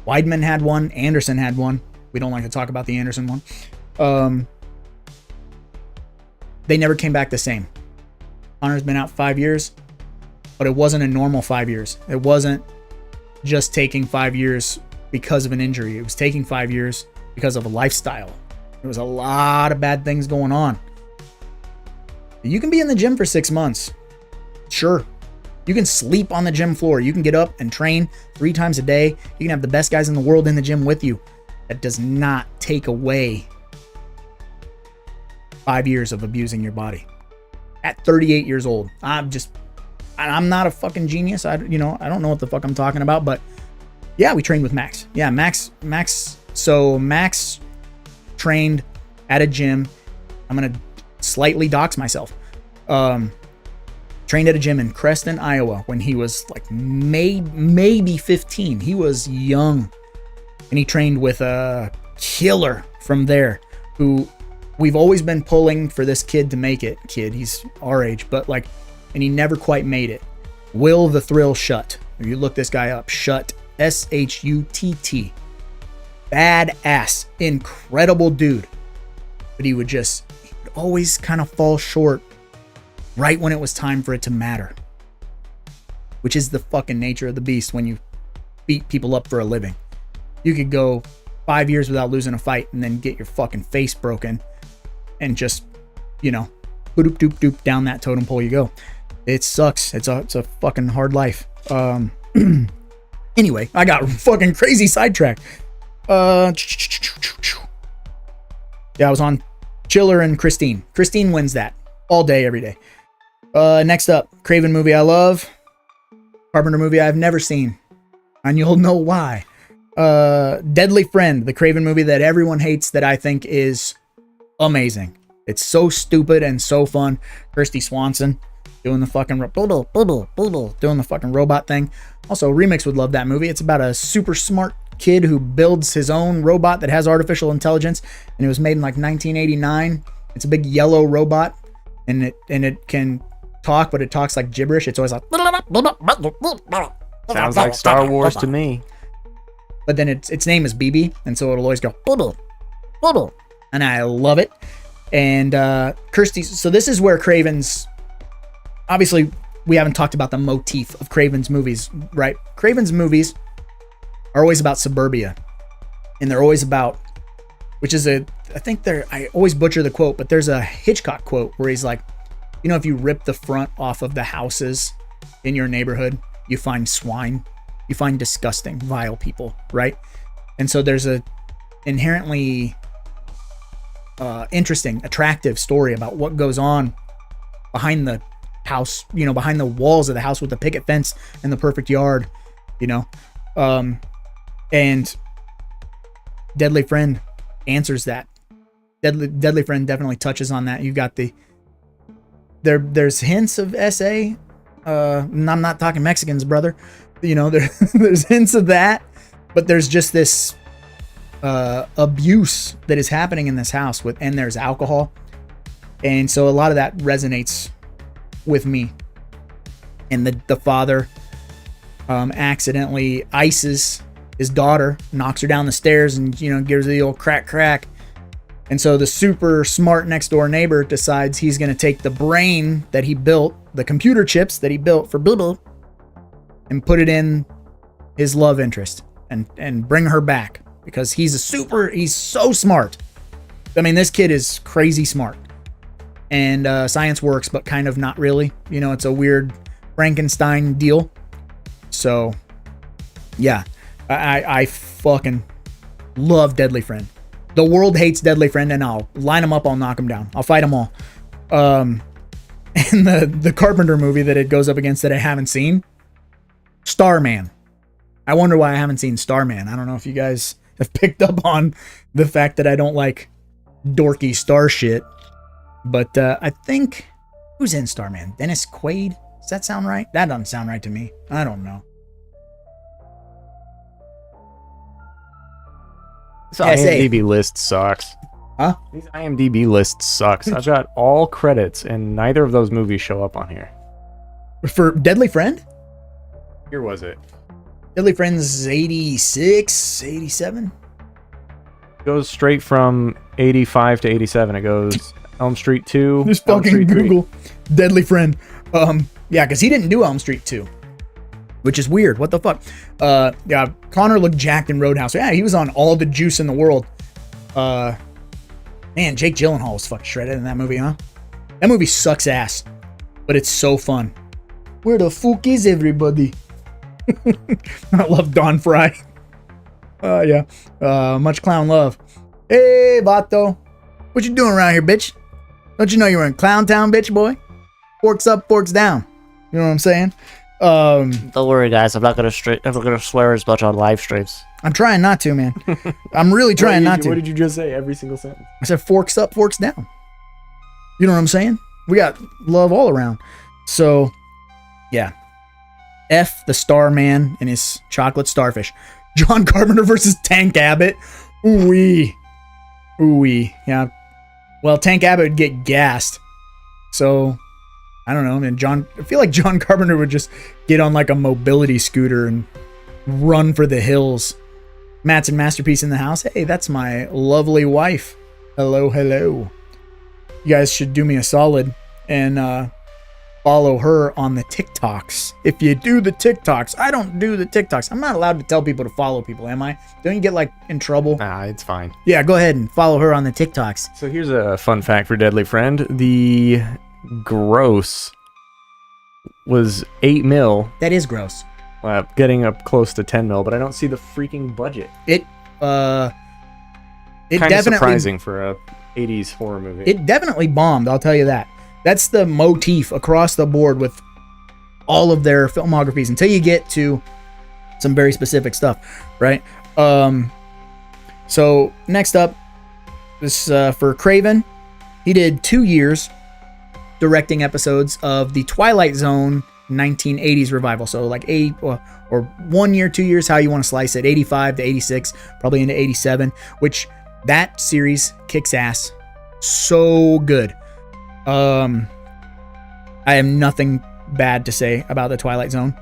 Weidman had one, Anderson had one. We don't like to talk about the Anderson one. They never came back the same. Conor's been out 5 years, but it wasn't a normal 5 years. It wasn't just taking 5 years because of an injury. It was taking 5 years because of a lifestyle. There was a lot of bad things going on. You can be in the gym for 6 months. Sure. You can sleep on the gym floor. You can get up and train 3 times a day. You can have the best guys in the world in the gym with you. That does not take away 5 years of abusing your body. At 38 years old, I'm not a fucking genius. I don't know what the fuck I'm talking about, but yeah, we trained with Max. Yeah, Max. So Max trained at a gym. I'm going to slightly dox myself. Trained at a gym in Creston, Iowa when he was like maybe 15. He was young. And he trained with a killer from there who we've always been pulling for this kid to make it. He's our age, but and he never quite made it. Will the Thrill Shutt. If you look this guy up, Shutt, S-H-U-T-T. Badass, incredible dude. But he would always kind of fall short right when it was time for it to matter. Which is the fucking nature of the beast when you beat people up for a living. You could go 5 years without losing a fight and then get your fucking face broken and just, doop doop doop down that totem pole you go. It sucks. It's a fucking hard life. Anyway, I got fucking crazy sidetracked. Yeah, I was on Chiller and Christine. Christine wins that all day, every day. Next up, Craven movie I love. Carpenter movie I've never seen. And you'll know why. Deadly Friend, the Craven movie that everyone hates that I think is amazing. It's so stupid and so fun. Kirsty Swanson doing the fucking doing the fucking robot thing. Also, Remix would love that movie. It's about a super smart kid who builds his own robot that has artificial intelligence, and it was made in 1989. It's a big yellow robot, and it can talk, but it talks like gibberish. It's always like sounds like Star Wars to me. But then its name is BB, and so it'll always go and I love it. And Kirsty, so this is where Craven's, obviously we haven't talked about the motif of Craven's movies, right? Craven's movies are always about suburbia, and they're always about which is I think I always butcher the quote, but there's a Hitchcock quote where he's like, you know, if you rip the front off of the houses in your neighborhood, you find swine, you find disgusting, vile people, right? And so there's a inherently interesting, attractive story about what goes on behind the house, you know, behind the walls of the house with the picket fence and the perfect yard, you know. And Deadly Friend answers that. Deadly Friend definitely touches on that. You've got there's hints of SA. And I'm not talking Mexicans, brother. You know, there's hints of that, but there's just this abuse that is happening in this house and there's alcohol. And so a lot of that resonates with me. And the father accidentally ices his daughter, knocks her down the stairs, and, you know, gives her the old crack. And so the super smart next door neighbor decides he's going to take the brain that he built, the computer chips that he built for Boo, and put it in his love interest and bring her back, because he's so smart. I mean, this kid is crazy smart. And science works, but kind of not really. You know, it's a weird Frankenstein deal. So, yeah, I fucking love Deadly Friend. The world hates Deadly Friend, and I'll line them up, I'll knock them down. I'll fight them all. And the Carpenter movie that it goes up against that I haven't seen, Starman. I wonder why I haven't seen Starman. I don't know if you guys have picked up on the fact that I don't like dorky star shit. But I think, who's in Starman? Dennis Quaid? Does that sound right? That doesn't sound right to me. I don't know. This IMDb list sucks. Huh? These IMDb lists sucks. I've got all credits, and neither of those movies show up on here. For Deadly Friend? Here was it. Deadly Friend's 86, 87? It goes straight from 85 to 87. It goes Elm Street 2. Just fucking Google Deadly Friend. Yeah, because he didn't do Elm Street 2. Which is weird. What the fuck? Yeah, Connor looked jacked in Roadhouse. Yeah, he was on all the juice in the world. Man, Jake Gyllenhaal was fucking shredded in that movie, huh? That movie sucks ass, but it's so fun. Where the fuck is everybody? I love Don Fry. Yeah. Much clown love. Hey, vato. What you doing around here, bitch? Don't you know you're in Clown Town, bitch, boy? Forks up, forks down. You know what I'm saying? Don't worry, guys. I'm not gonna swear as much on live streams. I'm trying not to, man. I'm really trying not to. What did you just say? Every single sentence. I said forks up, forks down. You know what I'm saying? We got love all around. So, yeah. F the Starman and his chocolate starfish. John Carpenter versus Tank Abbott. Ooh-wee. Ooh-wee. Yeah. Well, Tank Abbott would get gassed. So, I don't know. Man, I feel like John Carpenter would just get on like a mobility scooter and run for the hills. Matt's and Masterpiece in the house. Hey, that's my lovely wife. Hello, hello. You guys should do me a solid and follow her on the TikToks. If you do the TikToks, I don't do the TikToks. I'm not allowed to tell people to follow people, am I? Don't you get like in trouble? Nah, it's fine. Yeah, go ahead and follow her on the TikToks. So here's a fun fact for Deadly Friend. The gross was 8 mil. That is gross. Getting up close to 10 mil, but I don't see the freaking budget. It kind of surprising for a 80s horror movie. It definitely bombed, I'll tell you that. That's the motif across the board with all of their filmographies until you get to some very specific stuff, right? So next up, this for Craven. He did 2 years directing episodes of the Twilight Zone 1980s revival. So like 8 or 1 year, 2 years, how you want to slice it. 85 to 86, probably into 87, which that series kicks ass. So good. I have nothing bad to say about the Twilight Zone,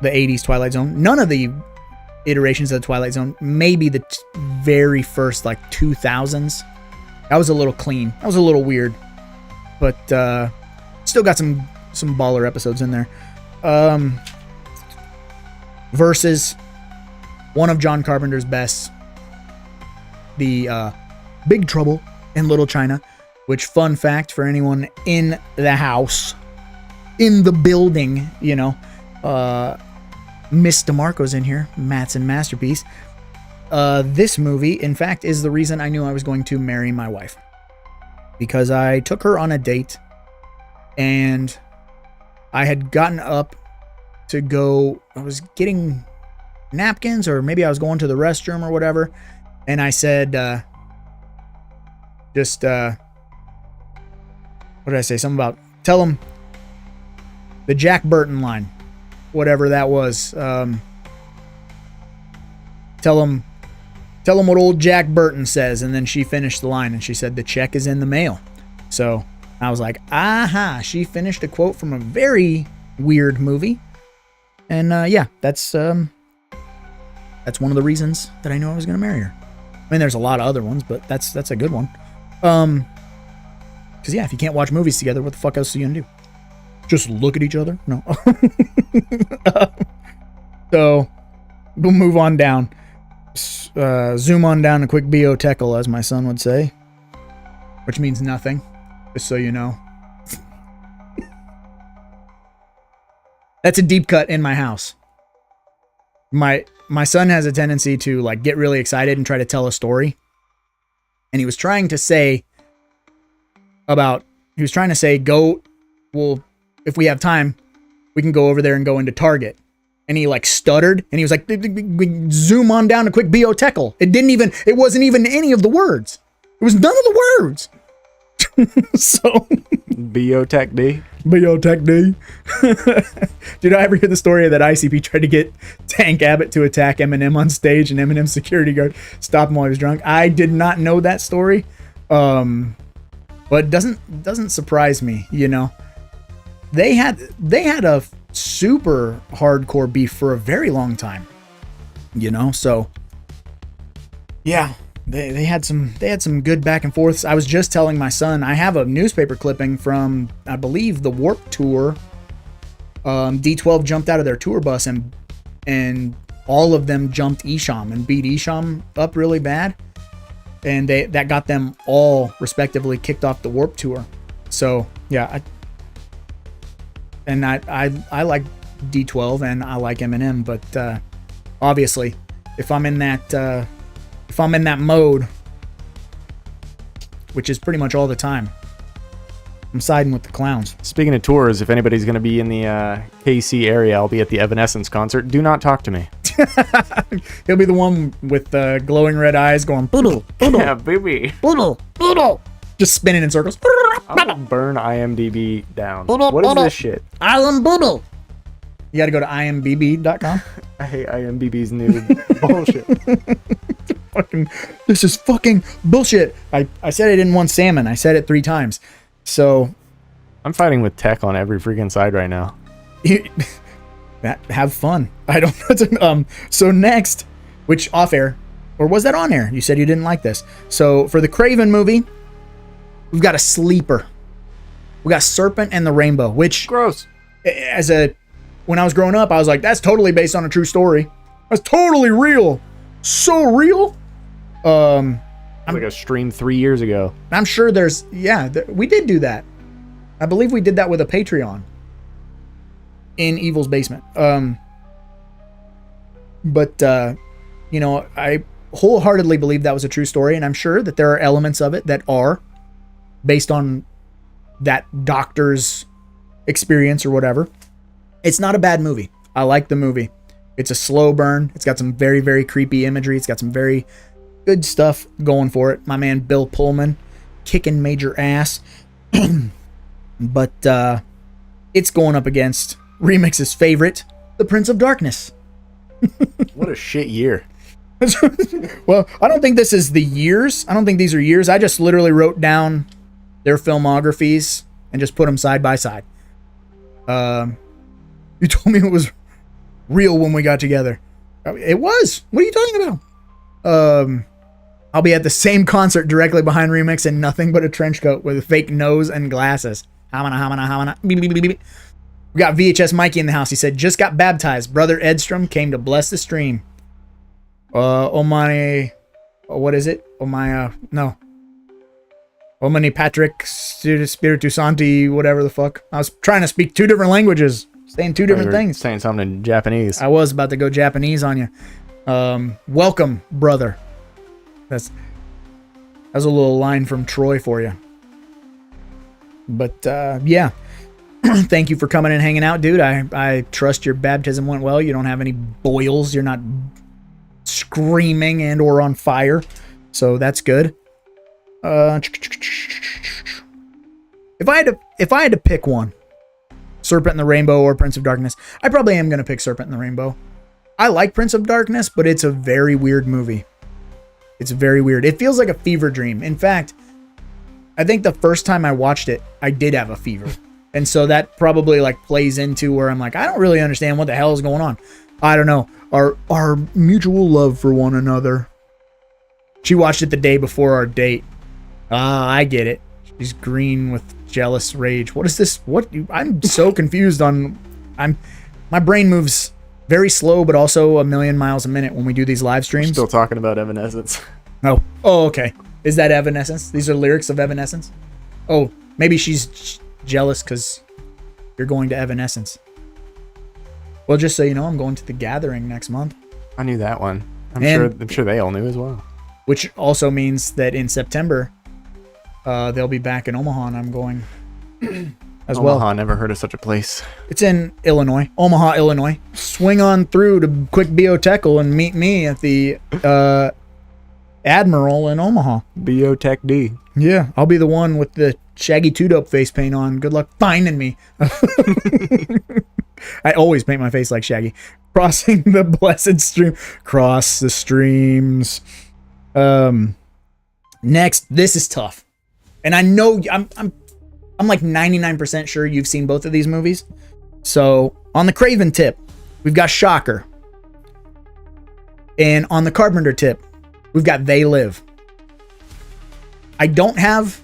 the 80s Twilight Zone. None of the iterations of the Twilight Zone, maybe the very first like 2000s. That was a little clean. That was a little weird, but still got some baller episodes in there. Versus one of John Carpenter's best, the Big Trouble in Little China, which, fun fact for anyone in the house, in the building, you know, Miss DeMarco's in here, Matt's and Masterpiece. This movie, in fact, is the reason I knew I was going to marry my wife. Because I took her on a date, and I had gotten up to go, I was getting napkins, or maybe I was going to the restroom or whatever, and I said, what did I say? Something about, tell him the Jack Burton line, whatever that was. Tell him what old Jack Burton says. And then she finished the line, and she said, the check is in the mail. So I was like, aha, she finished a quote from a very weird movie. And yeah, that's one of the reasons that I knew I was going to marry her. I mean, there's a lot of other ones, but that's a good one. Because yeah, if you can't watch movies together, what the fuck else are you going to do? Just look at each other? No. So we'll move on down. Zoom on down to quick biotecal, as my son would say, which means nothing, just so you know. That's a deep cut in my house. My son has a tendency to like get really excited and try to tell a story, and he was trying to say, go, well, if we have time, we can go over there and go into Target. And he like stuttered, and he was like, zoom on down to quick biotecal. It wasn't even any of the words. It was none of the words. So Biotech D. Did I ever hear the story that ICP tried to get Tank Abbott to attack Eminem on stage, and Eminem's security guard stopped him while he was drunk? I did not know that story. But it doesn't surprise me, you know. They had a super hardcore beef for a very long time, you know. So yeah, they had some good back and forths. I was just telling my son, I have a newspaper clipping from, I believe, the Warped Tour. D12 jumped out of their tour bus, and all of them jumped Isham and beat Isham up really bad, and that got them all respectively kicked off the Warped Tour. So yeah, I like D12 and I like Eminem, but obviously, if I'm in that mode, which is pretty much all the time, I'm siding with the clowns. Speaking of tours, if anybody's going to be in the KC area, I'll be at the Evanescence concert. Do not talk to me. He'll be the one with glowing red eyes going, boodle, boodle, yeah, baby, boodle, boodle, just spinning in circles. I'll burn IMDb down. What is this shit? Island Boodle. You got to go to imdb.com. I hate IMDb's new bullshit. This is fucking bullshit. I said I didn't want salmon. I said it 3 times. So I'm fighting with tech on every freaking side right now. Have fun. I don't know. So next, which off air, or was that on air? You said you didn't like this. So for the Craven movie, we've got a sleeper. We got Serpent and the Rainbow, which gross. When I was growing up, I was like, that's totally based on a true story. That's totally real. So real. Like a stream 3 years ago. I'm sure we did do that. I believe we did that with a Patreon in Evil's Basement. But you know, I wholeheartedly believe that was a true story, and I'm sure that there are elements of it that are based on that doctor's experience or whatever. It's not a bad movie. I like the movie. It's a slow burn. It's got some very, very creepy imagery. It's got some very good stuff going for it. My man Bill Pullman kicking major ass. But it's going up against Remix's favorite, The Prince of Darkness. What a shit year. Well, I don't think this is the years. I don't think these are years. I just literally wrote down their filmographies and just put them side by side. You told me it was real when we got together. It was. What are you talking about? I'll be at the same concert directly behind Remix in nothing but a trench coat with a fake nose and glasses. Hamana. We got VHS Mikey in the house. He said, just got baptized. Brother Edstrom came to bless the stream. Omani what is it? No. Omni Patrick Spiritu Santi, whatever the fuck. I was trying to speak 2 different languages, saying 2 different things. Saying something in Japanese. I was about to go Japanese on you. Welcome, brother. That's a little line from Troy for you. But yeah, thank you for coming and hanging out, dude. I trust your baptism went well. You don't have any boils. You're not screaming and or on fire, so that's good. If I had to pick one, Serpent in the Rainbow or Prince of Darkness, I probably am gonna pick Serpent in the Rainbow. I like Prince of Darkness, but it's a very weird movie. It's very weird. It feels like a fever dream. In fact, I think the first time I watched it, I did have a fever. And so that probably like plays into where I'm like, I don't really understand what the hell is going on. I don't know. Our mutual love for one another. She watched it the day before our date. I get it. She's green with jealous rage. What is this? I'm so confused on... My brain moves very slow, but also a million miles a minute when we do these live streams. Still talking about Evanescence. Oh, okay. Is that Evanescence? These are lyrics of Evanescence? Oh, maybe she's jealous because you're going to Evanescence. Well, just so you know, I'm going to the Gathering next month. I knew that one. I'm sure they all knew as well. Which also means that in September, they'll be back in Omaha, and I'm going as well. Omaha, never heard of such a place. It's in Illinois, Omaha, Illinois. Swing on through to Quick Biotecal and meet me at the Admiral in Omaha. Biotech D. Yeah, I'll be the one with the Shaggy 2-Dope face paint on. Good luck finding me. I always paint my face like Shaggy. Crossing the blessed stream. Cross the streams. Next, this is tough. And I know I'm like 99% sure you've seen both of these movies. So, on the Craven tip, we've got Shocker. And on the Carpenter tip, we've got They Live. I don't have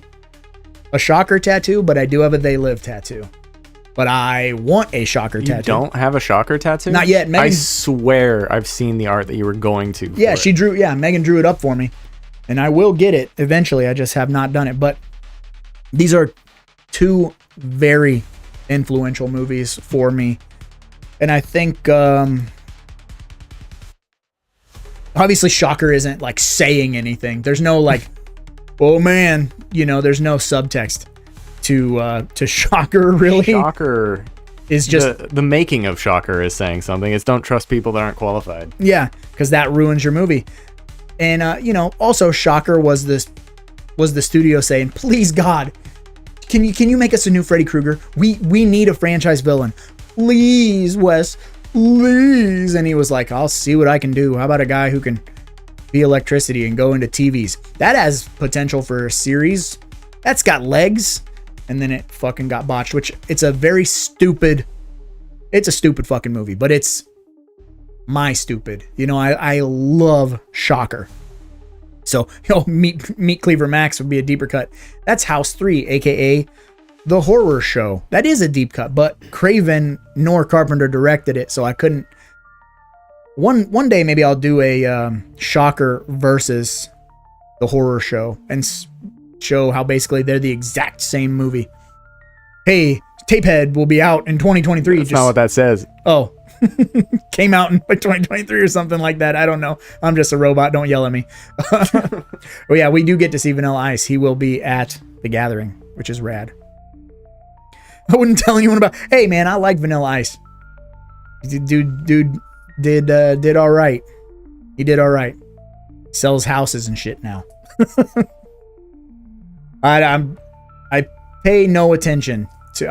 a Shocker tattoo, but I do have a They Live tattoo. But I want a Shocker tattoo. You don't have a Shocker tattoo? Not yet. I swear I've seen the art that you were going to. Yeah, Megan drew it up for me. And I will get it eventually. I just have not done it. But these are 2 very influential movies for me. And I think obviously Shocker isn't like saying anything. There's no like, oh man, there's no subtext to Shocker really. Shocker is just the making of Shocker is saying something. It's don't trust people that aren't qualified. Yeah, because that ruins your movie. And also Shocker was the studio saying, please God, can you make us a new Freddy Krueger? We need a franchise villain. Please, Wes, please. And he was like, I'll see what I can do. How about a guy who can be electricity and go into TVs? That has potential for a series. That's got legs. And then it fucking got botched, which it's a stupid fucking movie, but it's my stupid. I love Shocker. So, Meet Cleaver Max would be a deeper cut. That's House 3, aka The Horror Show. That is a deep cut, but Craven nor Carpenter directed it, so I couldn't. One day maybe I'll do a Shocker versus The Horror Show and show how basically they're the exact same movie. Hey, Tapehead will be out in 2023. That's not what that says. Oh. Came out in like 2023 or something like that. I don't know. I'm just a robot. Don't yell at me. Oh yeah, we do get to see Vanilla Ice. He will be at the Gathering, which is rad. I wouldn't tell anyone about. Hey man, I like Vanilla Ice. Dude did all right. He did all right. Sells houses and shit now. I pay no attention to.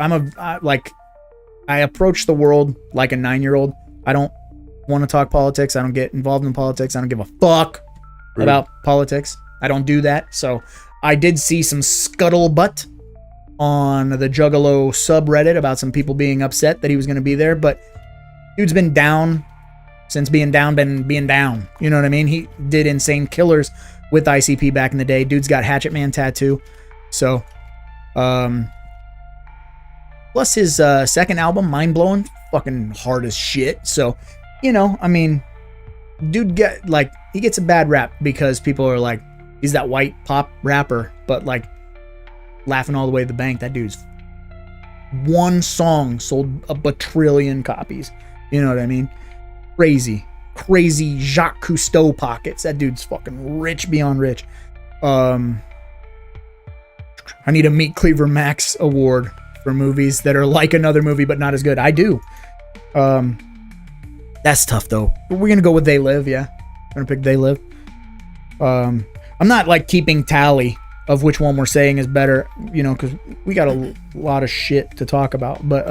I approach the world like a 9-year-old. I don't want to talk politics. I don't get involved in politics. I don't give a fuck about politics. I don't do that. So I did see some scuttlebutt on the Juggalo subreddit about some people being upset that he was going to be there. But dude's been down since being down. You know what I mean? He did Insane Killers with ICP back in the day. Dude's got Hatchet Man tattoo. So, plus his second album, Mind Blowing, fucking hard as shit. So, I mean, dude he gets a bad rap because people are like, he's that white pop rapper, but like laughing all the way to the bank. That dude's one song sold a bajillion copies. You know what I mean? Crazy Jacques Cousteau pockets. That dude's fucking rich beyond rich. I need a Meet Cleaver Max award for movies that are like another movie but not as good. I do. That's tough though. We're gonna go with They Live. Yeah, I'm gonna pick They Live. I'm not like keeping tally of which one we're saying is better, you know, because we got a lot of shit to talk about. But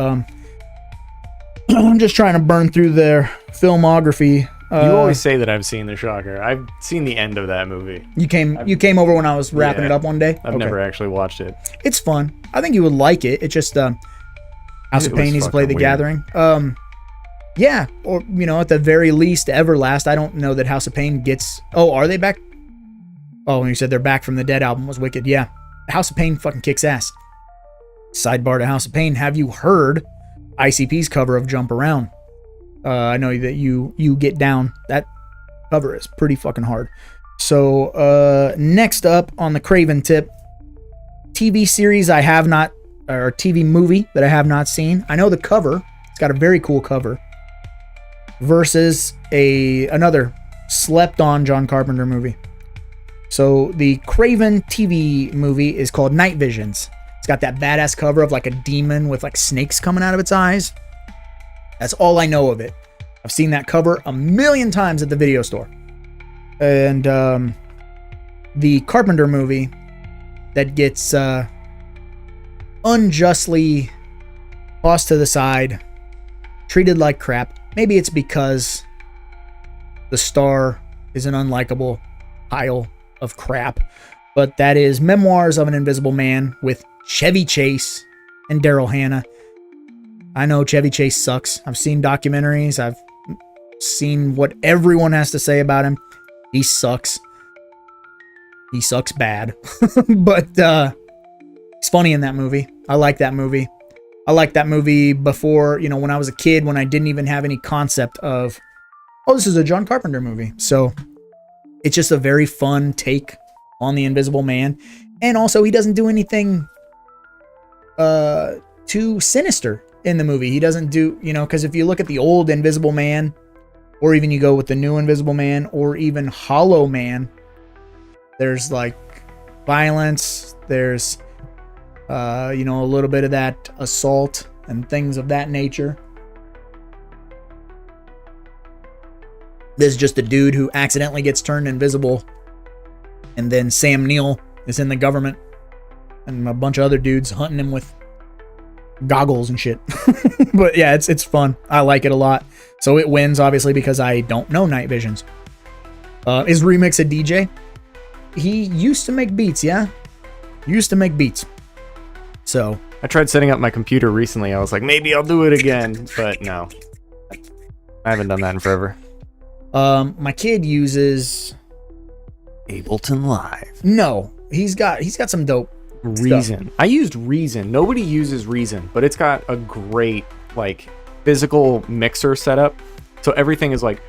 I'm just trying to burn through their filmography. You always say that I've seen The Shocker. I've seen the end of that movie. You came over when I was wrapping it up one day? I've never actually watched it. It's fun. I think you would like it. It's just House of Pain needs to play The Gathering. Yeah, or, you know, at the very least, Everlast. I don't know that House of Pain gets... Oh, are they back? Oh, when you said they're back from the Dead album was wicked. Yeah, House of Pain fucking kicks ass. Sidebar to House of Pain. Have you heard ICP's cover of Jump Around? I know that you get down. That cover is pretty fucking hard. So next up on the Craven tip, TV series I have not, or TV movie that I have not seen. I know the cover. It's got a very cool cover. Versus another slept on John Carpenter movie. So the Craven TV movie is called Night Visions. It's got that badass cover of like a demon with like snakes coming out of its eyes. That's all I know of it. I've seen that cover a million times at the video store. And the Carpenter movie that gets unjustly tossed to the side, treated like crap. Maybe it's because the star is an unlikable pile of crap. But that is Memoirs of an Invisible Man with Chevy Chase and Daryl Hannah. I know Chevy Chase sucks. I've seen documentaries. I've seen what everyone has to say about him. He sucks. He sucks bad. But he's funny in that movie. I like that movie. I liked that movie before, you know, when I was a kid, when I didn't even have any concept of, oh, this is a John Carpenter movie. So it's just a very fun take on the Invisible Man. And also, he doesn't do anything too sinister in the movie. He doesn't do, you know, because if you look at the old Invisible Man, or even you go with the new Invisible Man, or even Hollow Man, there's like violence, there's you know, a little bit of that assault and things of that nature. This is just a dude who accidentally gets turned invisible, and then Sam Neill is in the government and a bunch of other dudes hunting him with goggles and shit. But yeah, it's fun. I like it a lot. So it wins obviously because I don't know Night Visions. Is Remix a DJ? He used to make beats, yeah? Used to make beats. So I tried setting up my computer recently. I was like, maybe I'll do it again, but no. I haven't done that in forever. My kid uses Ableton Live. No, he's got some dope Reason. stuff. I used Reason. Nobody uses Reason, but it's got a great like physical mixer setup. So everything is like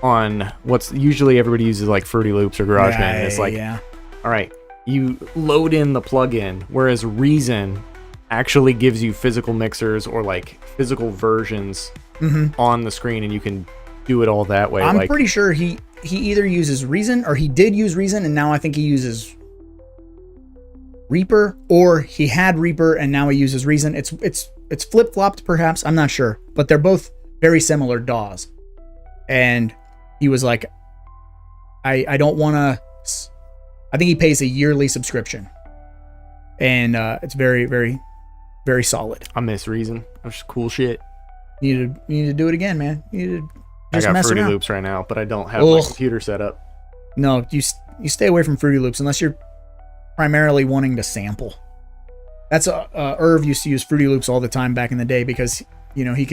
on what's usually everybody uses like Fruity Loops or GarageBand. Yeah, It's like, yeah. All right, you load in the plugin, whereas Reason actually gives you physical mixers or like physical versions on the screen, and you can do it all that way. I'm pretty sure he either uses Reason, or he did use Reason, and now I think he uses Reaper, or he had Reaper and now he uses Reason. It's flip-flopped perhaps, I'm not sure, but they're both very similar DAWs. And he was like, I don't want to. I think he pays a yearly subscription, and it's very, very, very solid. I miss Reason. That's just cool shit. You need to do it again, man. You need to just I got mess Fruity around. Loops right now, but I don't have my computer set up. No, you stay away from Fruity Loops unless you're primarily wanting to sample. That's Irv used to use Fruity Loops all the time back in the day because, you know, he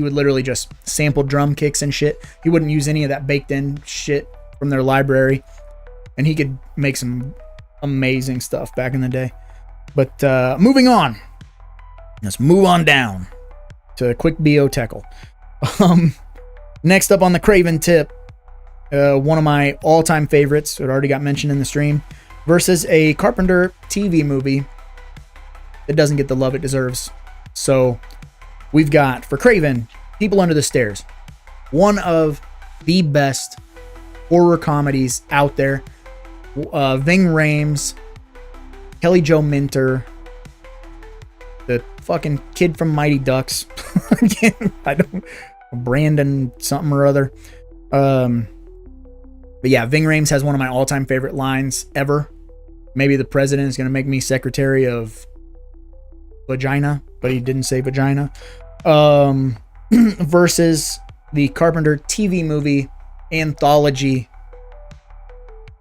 would literally just sample drum kicks and shit. He wouldn't use any of that baked in shit from their library, and he could make some amazing stuff back in the day. But moving on, let's move on down to a quick BO Teckle. Next up on the Craven tip, one of my all-time favorites, it already got mentioned in the stream, versus a Carpenter TV movie that doesn't get the love it deserves. So we've got, for Craven, People Under the Stairs. One of the best horror comedies out there. Ving Rhames, Kelly Jo Minter, the fucking kid from Mighty Ducks. I don't, Brandon something or other. But yeah, Ving Rhames has one of my all-time favorite lines ever. Maybe the president is going to make me secretary of vagina, but he didn't say vagina. Versus the Carpenter TV movie anthology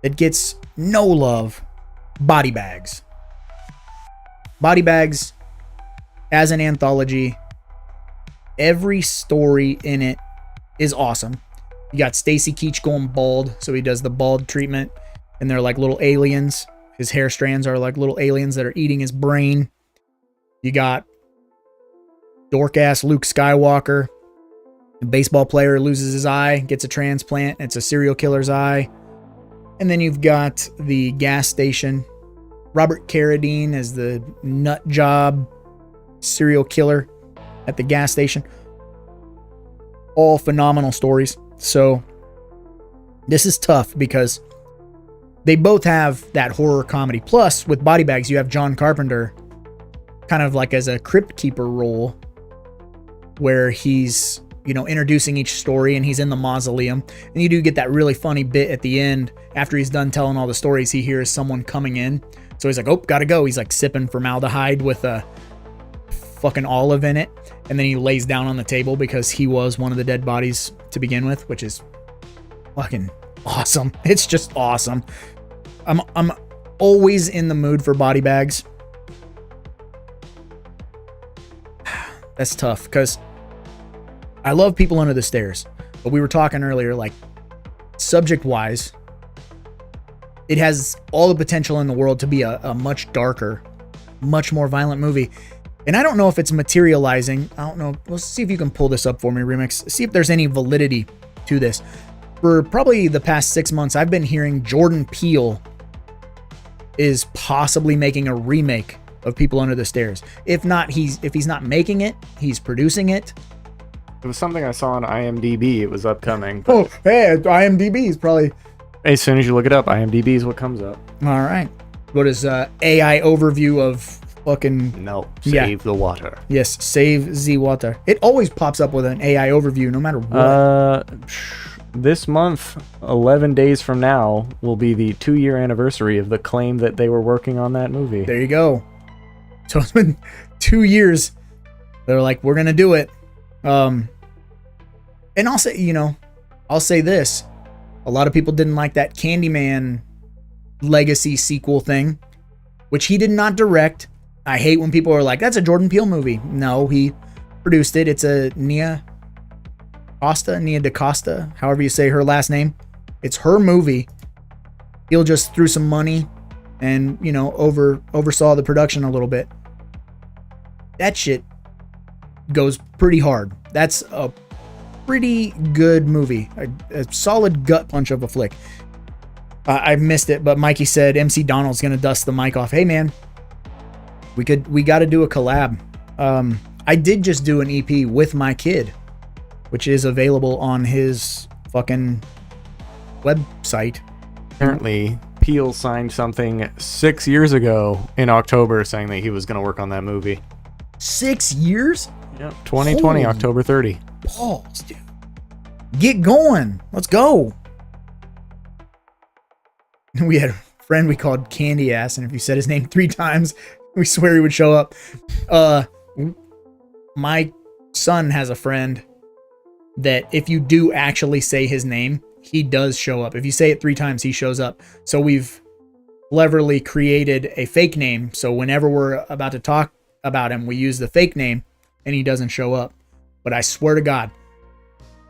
that gets no love, Body Bags. Body Bags, as an anthology, every story in it is awesome. You got Stacy Keach going bald, so he does the bald treatment, and they're like little aliens. His hair strands are like little aliens that are eating his brain. You got dork-ass Luke Skywalker, a baseball player loses his eye, gets a transplant, it's a serial killer's eye. And then you've got the gas station, Robert Carradine as the nut job serial killer at the gas station. All phenomenal stories. So this is tough because they both have that horror comedy. Plus, with Body Bags, you have John Carpenter kind of like as a crypt keeper role where he's, you know, introducing each story and he's in the mausoleum. And you do get that really funny bit at the end. After he's done telling all the stories, he hears someone coming in. So he's like, oh, gotta go. He's like sipping formaldehyde with a fucking olive in it. And then he lays down on the table because he was one of the dead bodies to begin with, which is fucking awesome. It's just awesome. I'm always in the mood for Body Bags. That's tough because I love People Under the Stairs, but we were talking earlier, like subject wise, it has all the potential in the world to be a much darker, much more violent movie. And I don't know if it's materializing. I don't know. Let's see if you can pull this up for me, Remix. See if there's any validity to this. For probably the past 6 months, I've been hearing Jordan Peele is possibly making a remake of People Under the Stairs. If he's not making it, he's producing it. It was something I saw on IMDb. It was upcoming. Oh, hey, IMDb is probably... As soon as you look it up, IMDb is what comes up. All right. What is AI overview of fucking... No, save the water. Yes, save the water. It always pops up with an AI overview no matter what. This month, 11 days from now, will be the 2-year anniversary of the claim that they were working on that movie. There you go. So it's been 2 years. They're like, we're going to do it. And I'll say this. A lot of people didn't like that Candyman legacy sequel thing, which he did not direct. I hate when people are like, that's a Jordan Peele movie. No, he produced it. It's a Nia DaCosta, however you say her last name. It's her movie. Peele just threw some money and, oversaw the production a little bit. That shit goes pretty hard. That's a pretty good movie. A solid gut punch of a flick. I missed it, but Mikey said MC Donald's gonna dust the mic off. Hey man, we got to do a collab. I did just do an EP with my kid, which is available on his fucking website. Apparently, Peele signed something 6 years ago in October saying that he was going to work on that movie. 6 years? Yep, 2020, Holy October 30. balls, dude. Get going. Let's go. We had a friend we called Candy Ass, and if you said his name 3 times, we swear he would show up. My son has a friend that if you do actually say his name, he does show up. If you say it 3 times, he shows up. So we've cleverly created a fake name. So whenever we're about to talk about him, we use the fake name and he doesn't show up. But I swear to God,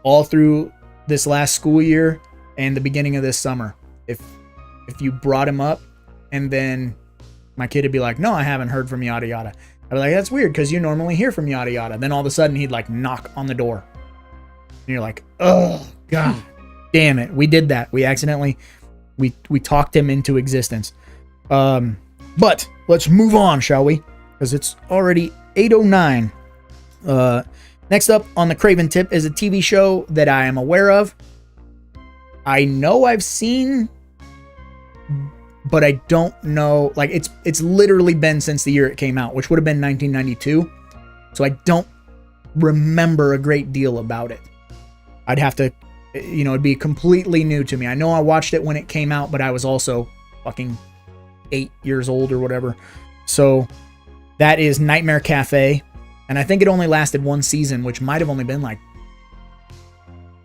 all through this last school year and the beginning of this summer, if you brought him up and then my kid would be like, no, I haven't heard from yada yada. I'd be like, that's weird because you normally hear from yada yada. Then all of a sudden he'd like knock on the door. And you're like, oh, God Damn it. We did that. We accidentally, we talked him into existence. But let's move on, shall we? Because it's already 8:09. Next up on the Craven tip is a TV show that I am aware of. I know I've seen, but I don't know. Like, it's literally been since the year it came out, which would have been 1992. So I don't remember a great deal about it. I'd have to, it'd be completely new to me. I know I watched it when it came out, but I was also fucking 8 years old or whatever. So that is Nightmare Cafe. And I think it only lasted one season, which might have only been like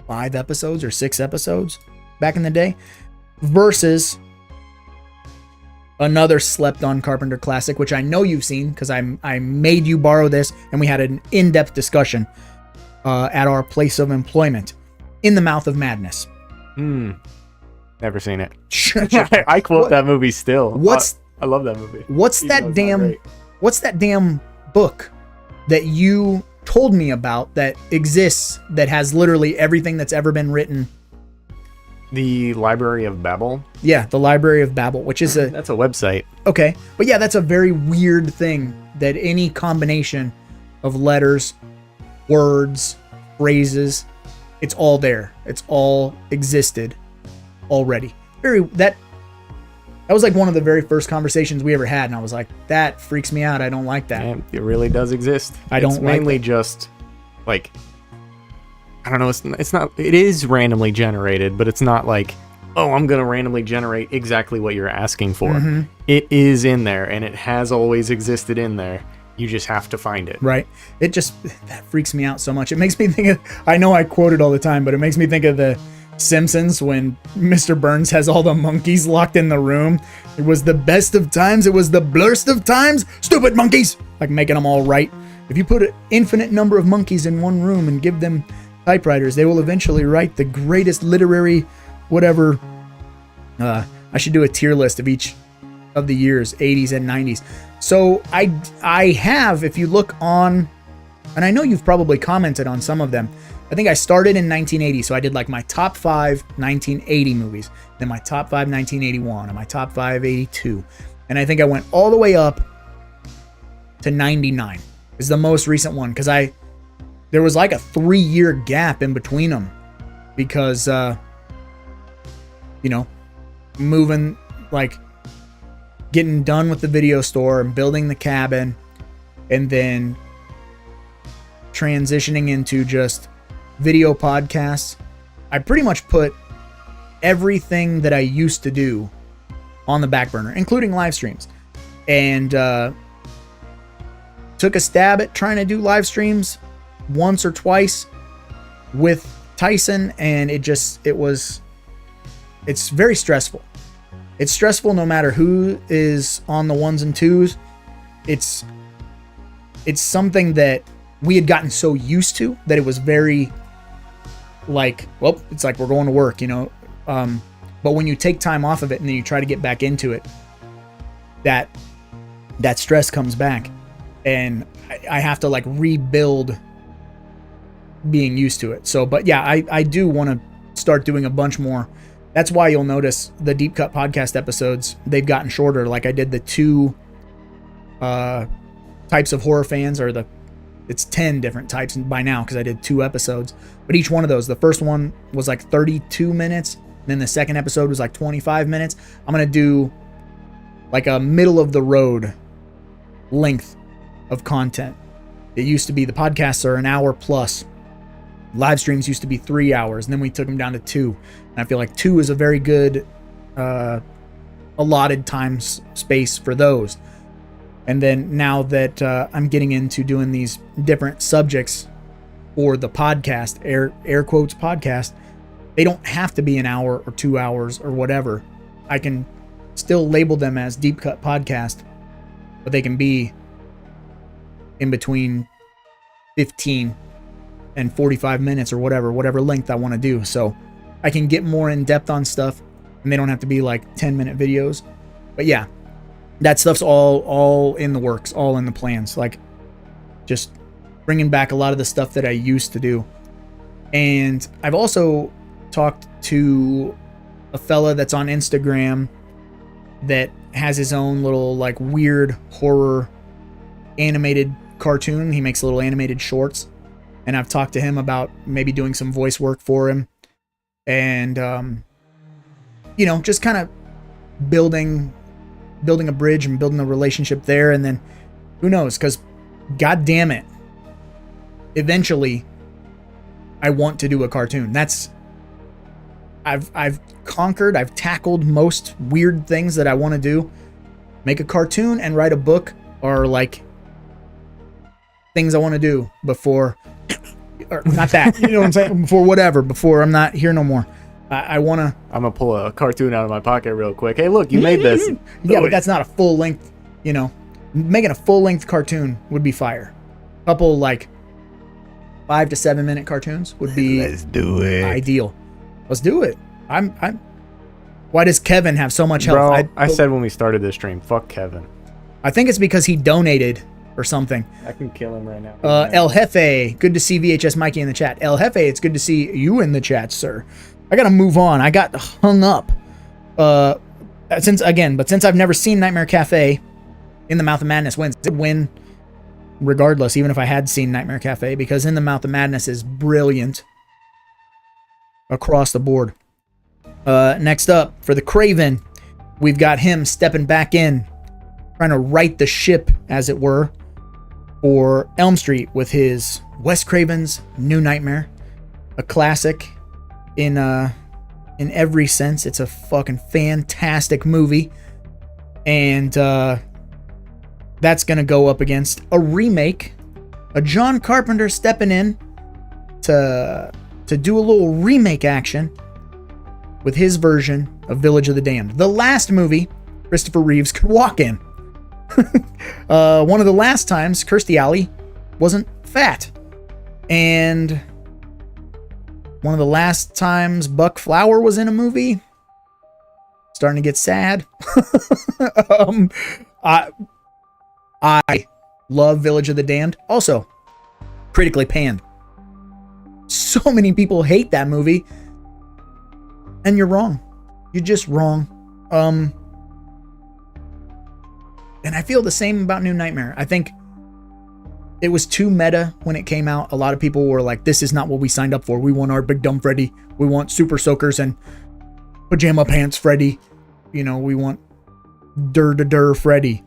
5 episodes or 6 episodes back in the day. Versus another slept-on Carpenter classic, which I know you've seen because I made you borrow this, and we had an in-depth discussion at our place of employment. In the Mouth of Madness. Never seen it. I quote that movie still. I love that movie. What's that damn book that you told me about that exists that has literally everything that's ever been written? The Library of Babel? Yeah, the Library of Babel, which is that's a website. Okay. But yeah, that's a very weird thing that any combination of letters, words, phrases, it's all there. It's all existed already. That was like one of the very first conversations we ever had, and I was like, that freaks me out. I don't like that. Yeah, it really does exist. It's mainly just like, I don't know, it's not, it is randomly generated, but it's not like, oh, I'm gonna randomly generate exactly what you're asking for. Mm-hmm. It is in there, and it has always existed in there. You just have to find it. Right. That freaks me out so much. It makes me think of, I know I quote it all the time, but it makes me think of the Simpsons when Mr. Burns has all the monkeys locked in the room. It was the best of times. It was the blurst of times. Stupid monkeys. Like making them all right. If you put an infinite number of monkeys in one room and give them typewriters, they will eventually write the greatest literary whatever. I should do a tier list of each of the years, 80s and 90s. So I have, if you look on, and I know you've probably commented on some of them. I think I started in 1980, so I did like my top 5 1980 movies, then my top 5 1981, and my top 5 82. And I think I went all the way up to 99 is the most recent one, because there was like a 3-year gap in between them because, moving, like, getting done with the video store and building the cabin, and then transitioning into just video podcasts. I pretty much put everything that I used to do on the back burner, including live streams, and took a stab at trying to do live streams once or twice with Tyson, and it's very stressful. It's stressful no matter who is on the ones and twos. It's something that we had gotten so used to that it was very like, well, it's like we're going to work, but when you take time off of it and then you try to get back into it, that stress comes back, and I have to like rebuild being used to it. So, but yeah, I do want to start doing a bunch more. That's why you'll notice the Deep Cut podcast episodes, they've gotten shorter. Like I did the 2 types of horror fans, or it's 10 different types by now because I did 2 episodes. But each one of those, the first one was like 32 minutes. Then the second episode was like 25 minutes. I'm going to do like a middle of the road length of content. It used to be the podcasts are an hour plus. Live streams used to be 3 hours, and then we took them down to 2. And I feel like 2 is a very good allotted time space for those. And then now that I'm getting into doing these different subjects for the podcast, air quotes podcast, they don't have to be an hour or 2 hours or whatever. I can still label them as Deep Cut Podcast, but they can be in between 15 and 45 minutes or whatever length I want to do. So I can get more in depth on stuff, and they don't have to be like 10-minute videos. But yeah, that stuff's all in the works, all in the plans. Like just bringing back a lot of the stuff that I used to do. And I've also talked to a fella that's on Instagram that has his own little like weird horror animated cartoon. He makes little animated shorts, and I've talked to him about maybe doing some voice work for him, and you know, just kind of building a bridge and building a relationship there. And then who knows, because god damn it, eventually I want to do a cartoon. That's I've conquered, I've tackled most weird things that I want to do. Make a cartoon and write a book are like things I want to do before, or not that, you know what I'm saying? Before I'm not here no more. I want to. I'm gonna pull a cartoon out of my pocket real quick. Hey, look, you made this. Yeah, but that's not a full length, you know. Making a full length cartoon would be fire. A couple like 5 to 7 minute cartoons would be Let's do it. ideal. Let's do it. I'm Why does Kevin have so much health? Bro, I said when we started this stream, fuck Kevin. I think it's because he donated or something. I can kill him right now. El Jefe, good to see VHS Mikey in the chat. El Jefe, it's good to see you in the chat, sir. I gotta move on. I got hung up. Since I've never seen Nightmare Cafe, In the Mouth of Madness wins. It win regardless, even if I had seen Nightmare Cafe, because In the Mouth of Madness is brilliant across the board. Next up, for the Craven, we've got him stepping back in, trying to right the ship, as it were, for Elm Street with his Wes Craven's New Nightmare, a classic in every sense. It's a fucking fantastic movie, and that's gonna go up against a remake, a John Carpenter stepping in to do a little remake action with his version of Village of the Damned, the last movie Christopher Reeves could walk in. One of the last times Kirstie Alley wasn't fat, and one of the last times Buck Flower was in a movie. Starting to get sad. I love Village of the Damned. Also, critically panned. So many people hate that movie, and you're wrong. You're just wrong. And I feel the same about New Nightmare. I think it was too meta when it came out. A lot of people were like, this is not what we signed up for. We want our Big Dumb Freddy. We want Super Soakers and Pajama Pants Freddy. You know, we want Dur Freddy.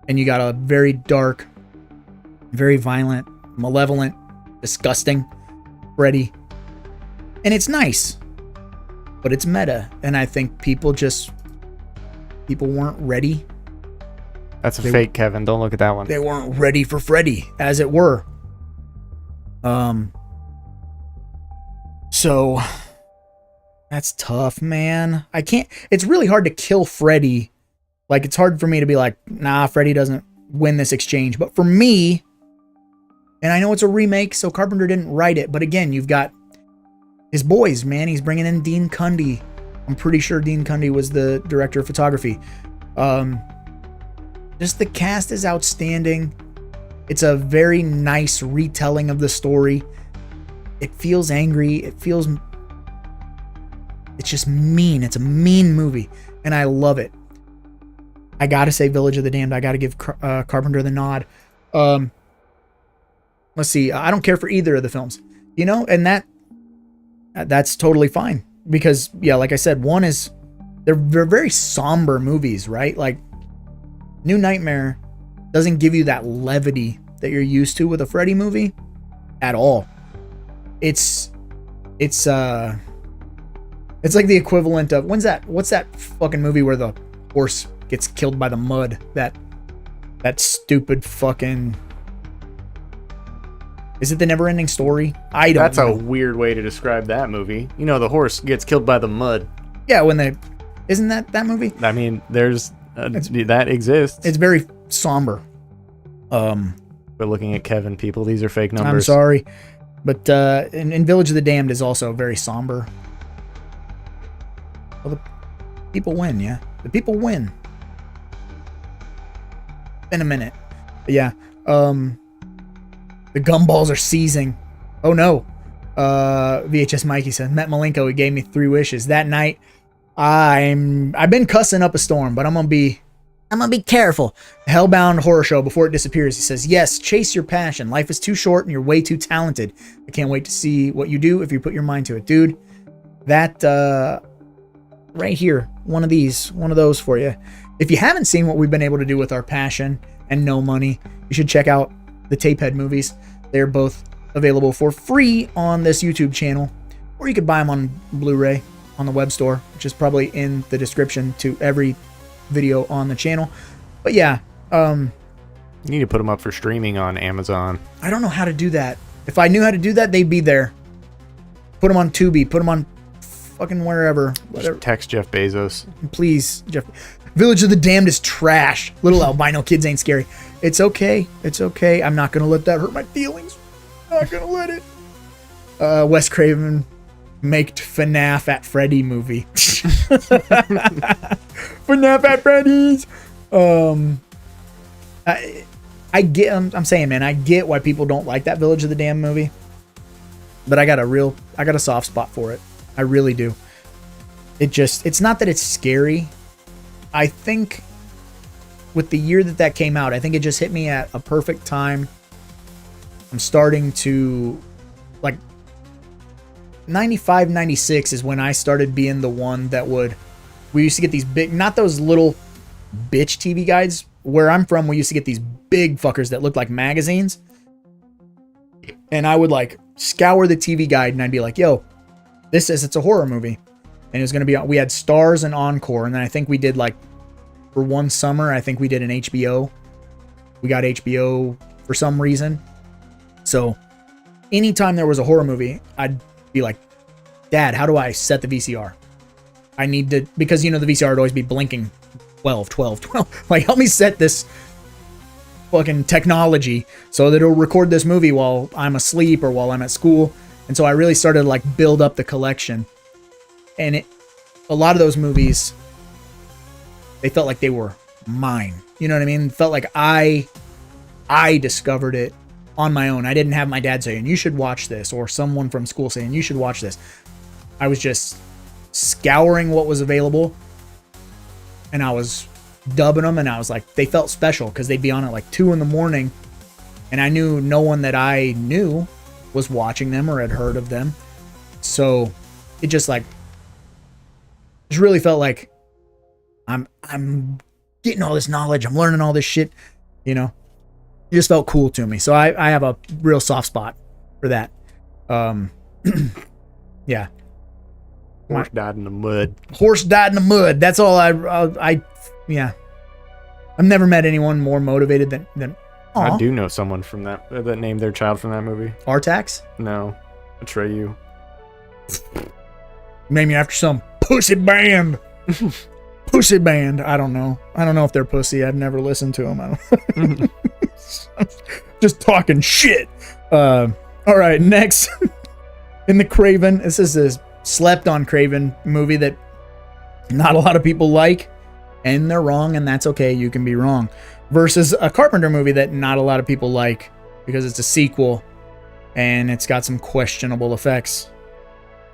And you got a very dark, very violent, malevolent, disgusting Freddy. And it's nice, but it's meta. And I think people weren't ready. That's a fake, Kevin. Don't look at that one. They weren't ready for Freddy, as it were. So that's tough, man. I can't. It's really hard to kill Freddy. Like, it's hard for me to be like, nah, Freddy doesn't win this exchange. But for me, and I know it's a remake, so Carpenter didn't write it. But again, you've got his boys, man. He's bringing in Dean Cundy. I'm pretty sure Dean Cundy was the director of photography. Just the cast is outstanding. It's a very nice retelling of the story. It feels angry. It's just mean. It's a mean movie, and I love it. I gotta say Village of the Damned. I gotta give Carpenter the nod. Let's see. I don't care for either of the films, you know, and that's totally fine, because yeah, like I said, one is they're very somber movies, right? Like, New Nightmare doesn't give you that levity that you're used to with a Freddy movie at all. It's like the equivalent of what's that fucking movie where the horse gets killed by the mud? That stupid fucking, is it The Never-Ending Story? I don't know. That's a weird way to describe that movie. You know, the horse gets killed by the mud. Yeah, isn't that movie? I mean, there's that exists. It's very somber. We're looking at Kevin, people. These are fake numbers. I'm sorry, but in Village of the Damned is also very somber. Well, the people win, yeah. The people win. In a minute, but yeah. The gumballs are seizing. Oh no. VHS Mikey said, met Malenko. He gave me 3 wishes. That night, I've been cussing up a storm, but I'm gonna be careful. Hellbound horror show before it disappears. He says, yes, chase your passion. Life is too short and you're way too talented. I can't wait to see what you do if you put your mind to it. Dude, that right here, one of those for you. If you haven't seen what we've been able to do with our passion and no money, you should check out the Tapehead movies. They're both available for free on this YouTube channel, or you could buy them on Blu-ray on the web store, which is probably in the description to every video on the channel. But yeah, you need to put them up for streaming on Amazon. I don't know how to do that. If I knew how to do that, they'd be there. Put them on Tubi, put them on fucking wherever. Whatever. Just text Jeff Bezos. Please, Jeff. Village of the Damned is trash. Little albino kids ain't scary. It's okay. It's okay. I'm not gonna let that hurt my feelings. Not gonna let it. Wes Craven maked FNAF at Freddy movie. FNAF at Freddy's. I get. I'm saying, man, I get why people don't like that Village of the Damned movie, but I got a soft spot for it. I really do. It's not that it's scary. I think with the year that came out, I think it just hit me at a perfect time. I'm starting to, like, 95, 96 is when I started being the one that we used to get these big, not those little bitch TV guides. Where I'm from, we used to get these big fuckers that looked like magazines. And I would, like, scour the TV guide and I'd be like, yo, it's a horror movie. And it was going to be, we had Stars and Encore. And then I think we did, like, for one summer, I think we did an HBO. We got HBO for some reason. So anytime there was a horror movie, I'd be like, Dad, how do I set the VCR? I need to, because, you know, the VCR would always be blinking 12, 12, 12. Like, help me set this fucking technology so that it'll record this movie while I'm asleep or while I'm at school. And so I really started to, like, build up the collection. And a lot of those movies, they felt like they were mine. You know what I mean? It felt like I discovered it on my own. I didn't have my dad saying, you should watch this, or someone from school saying, you should watch this. I was just scouring what was available, and I was dubbing them, and I was like, they felt special because they'd be on at like 2 a.m, and I knew no one that I knew was watching them or had heard of them. So it just really felt like I'm getting all this knowledge, I'm learning all this shit, you know. It just felt cool to me. So I have a real soft spot for that. Yeah. Horse died in the mud. Horse died in the mud. That's all yeah. I've never met anyone more motivated than I do know someone from that named their child from that movie. Artax? No. Atreyu. Name you after some pussy band. Pussy band. I don't know. I don't know if they're pussy. I've never listened to them. Just talking shit. All right, next in the Craven. This is a slept on Craven movie that not a lot of people like, and they're wrong, and that's okay. You can be wrong. Versus a Carpenter movie that not a lot of people like because it's a sequel and it's got some questionable effects.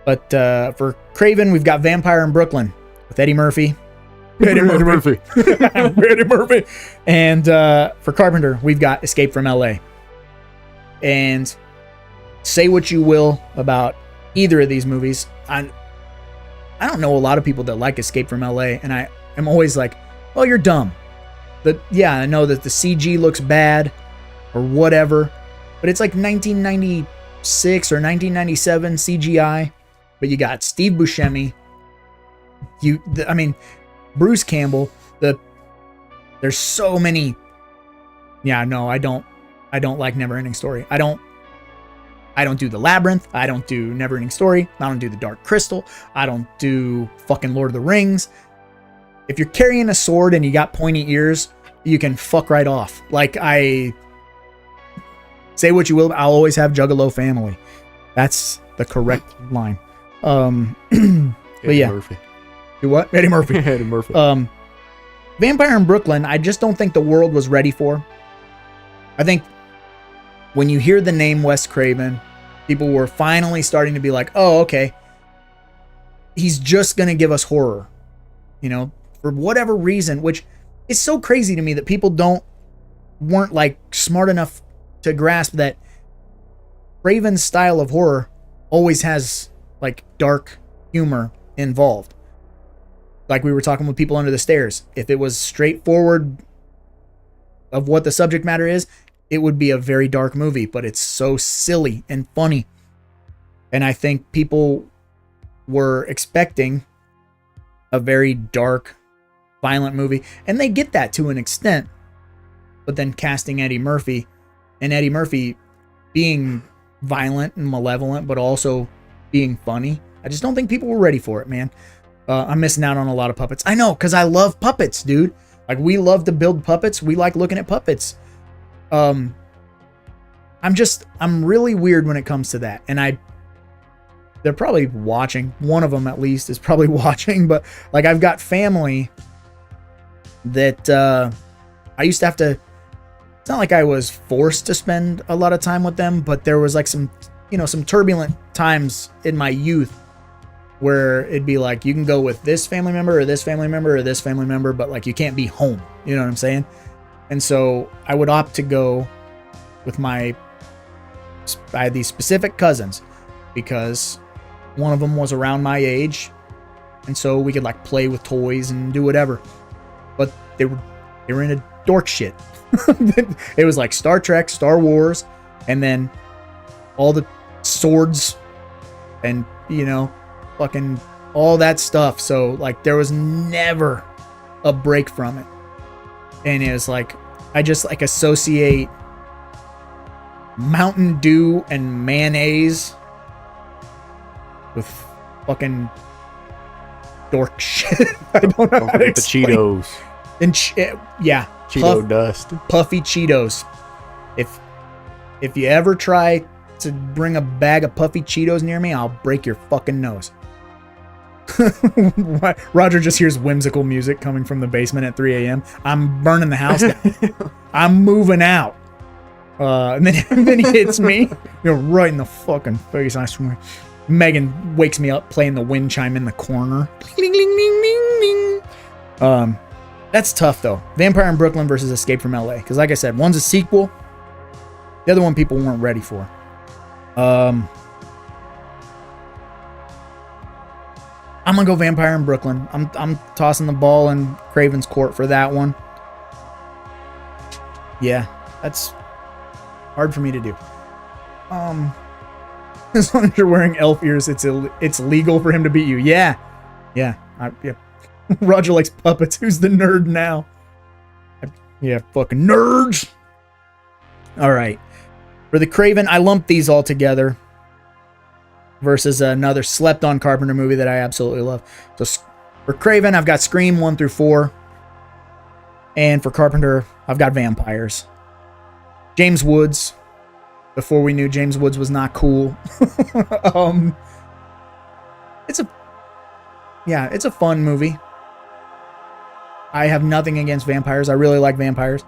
But for Craven, we've got Vampire in Brooklyn with Eddie Murphy. Eddie Murphy. Eddie Murphy. And for Carpenter, we've got Escape from LA. And say what you will about either of these movies, I don't know a lot of people that like Escape from LA, and I'm always like, oh, you're dumb. Yeah, I know that the CG looks bad or whatever, but it's like 1996 or 1997 CGI. But you got Steve Buscemi. Bruce Campbell. There's so many. Yeah, no, I don't like Neverending Story. I don't do The Labyrinth. I don't do Neverending Story. I don't do The Dark Crystal. I don't do fucking Lord of the Rings. If you're carrying a sword and you got pointy ears, you can fuck right off. Like, I say what you will, I'll always have Juggalo family. That's the correct line. But yeah. Murphy. Do what? Eddie Murphy. Eddie Murphy. Vampire in Brooklyn, I just don't think the world was ready for. I think when you hear the name Wes Craven People were finally starting to be like, oh, okay, he's just going to give us horror, you know, for whatever reason, which is so crazy to me that people weren't like smart enough to grasp that Craven's style of horror always has like dark humor involved. Like we were talking with People Under the Stairs. If it was straightforward of what the subject matter is, it would be a very dark movie, but it's so silly and funny. And I think people were expecting a very dark, violent movie, and they get that to an extent. But then casting Eddie Murphy, and Eddie Murphy being violent and malevolent, but also being funny, I just don't think people were ready for it, man. I'm missing out on a lot of puppets. I know, because I love puppets, dude. Like, we love to build puppets. We like looking at puppets. I'm really weird when it comes to that. And they're probably watching. One of them, at least, is probably watching. But, like, I've got family that I used to have to... It's not like I was forced to spend a lot of time with them, but there was, like, some turbulent times in my youth where it'd be like, you can go with this family member or this family member or this family member, but like you can't be home. You know what I'm saying? And so I would opt to go with I had these specific cousins because one of them was around my age. And so we could like play with toys and do whatever. But they were into dork shit. It was like Star Trek, Star Wars, and then all the swords and, fucking all that stuff. So like there was never a break from it. And it was like, I just like associate Mountain Dew and mayonnaise with fucking dork shit. I don't know how to explain. The Cheetos. And yeah. Cheeto dust. Puffy Cheetos. If you ever try to bring a bag of puffy Cheetos near me, I'll break your fucking nose. Roger just hears whimsical music coming from the basement at 3 a.m. I'm burning the house down. I'm moving out. And then he hits me, right in the fucking face. I swear. Megan wakes me up playing the wind chime in the corner. Ding, ding, ding, ding, ding. That's tough though. Vampire in Brooklyn versus Escape from LA. Because like I said, one's a sequel. The other one people weren't ready for. I'm gonna go Vampire in Brooklyn. I'm tossing the ball in Craven's court for that one. Yeah, that's hard for me to do. As long as you're wearing elf ears, it's legal for him to beat you. Yeah. Roger likes puppets. Who's the nerd now? Yeah, fucking nerds. All right. For the Craven, I lumped these all together versus another slept-on Carpenter movie that I absolutely love. So for Craven, I've got Scream 1 through 4. And for Carpenter, I've got Vampires. James Woods. Before we knew James Woods was not cool. It's a fun movie. I have nothing against vampires. I really like vampires.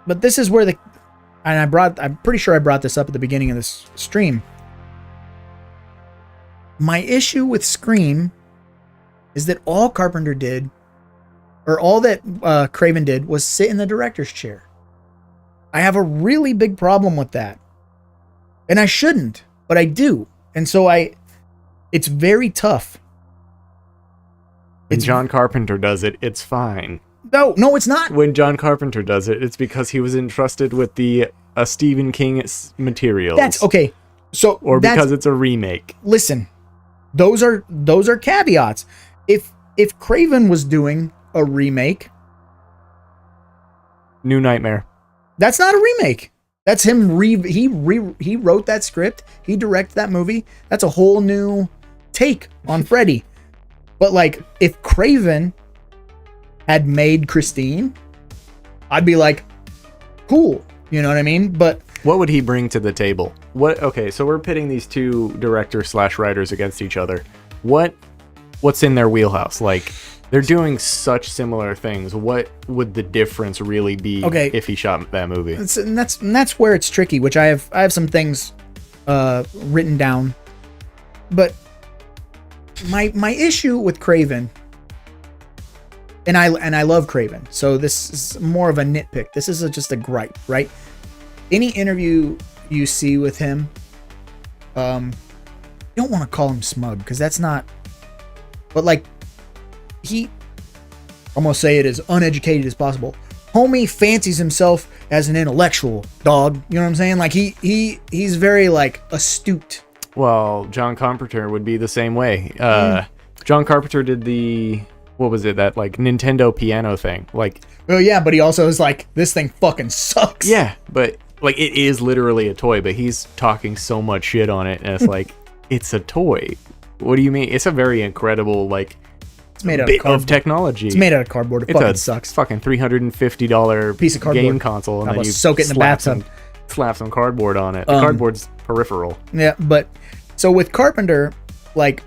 But this is where I'm pretty sure I brought this up at the beginning of this stream. My issue with Scream is that all Carpenter did, or all that Craven did, was sit in the director's chair. I have a really big problem with that. And I shouldn't, but I do. And so it's very tough. When John Carpenter does it, it's fine. No, it's not. When John Carpenter does it, it's because he was entrusted with the Stephen King materials. That's okay. Or because it's a remake. Listen, those are caveats. If Craven was doing a remake, New Nightmare. That's not a remake. That's him. He wrote that script. He directed that movie. That's a whole new take on Freddy. But like, if Craven had made Christine, I'd be like, cool. You know what I mean? But what would he bring to the table? Okay, so we're pitting these two directors/writers against each other. What's in their wheelhouse? Like, They're doing such similar things. What would the difference really be if he shot that movie? And that's where it's tricky, which I have some things written down. But my issue with Craven, and I love Craven, so this is more of a nitpick. This is just a gripe, right? Any interview you see with him, you don't want to call him smug, because that's not, but like, I'm gonna say it as uneducated as possible. Homie fancies himself as an intellectual, dog. You know what I'm saying? Like he's very like astute. Well, John Carpenter would be the same way. John Carpenter did what was it, that like Nintendo piano thing? Like, oh yeah, but he also is like, this thing fucking sucks. Yeah, but like it is literally a toy, but he's talking so much shit on it, and it's like, it's a toy. What do you mean? It's a very incredible like it's made out of technology. It's made out of cardboard. It fucking sucks. Fucking $350 piece of cardboard game console, and then you soak it in the bathtub. Slap some cardboard on it. The cardboard's peripheral. Yeah, but so with Carpenter, like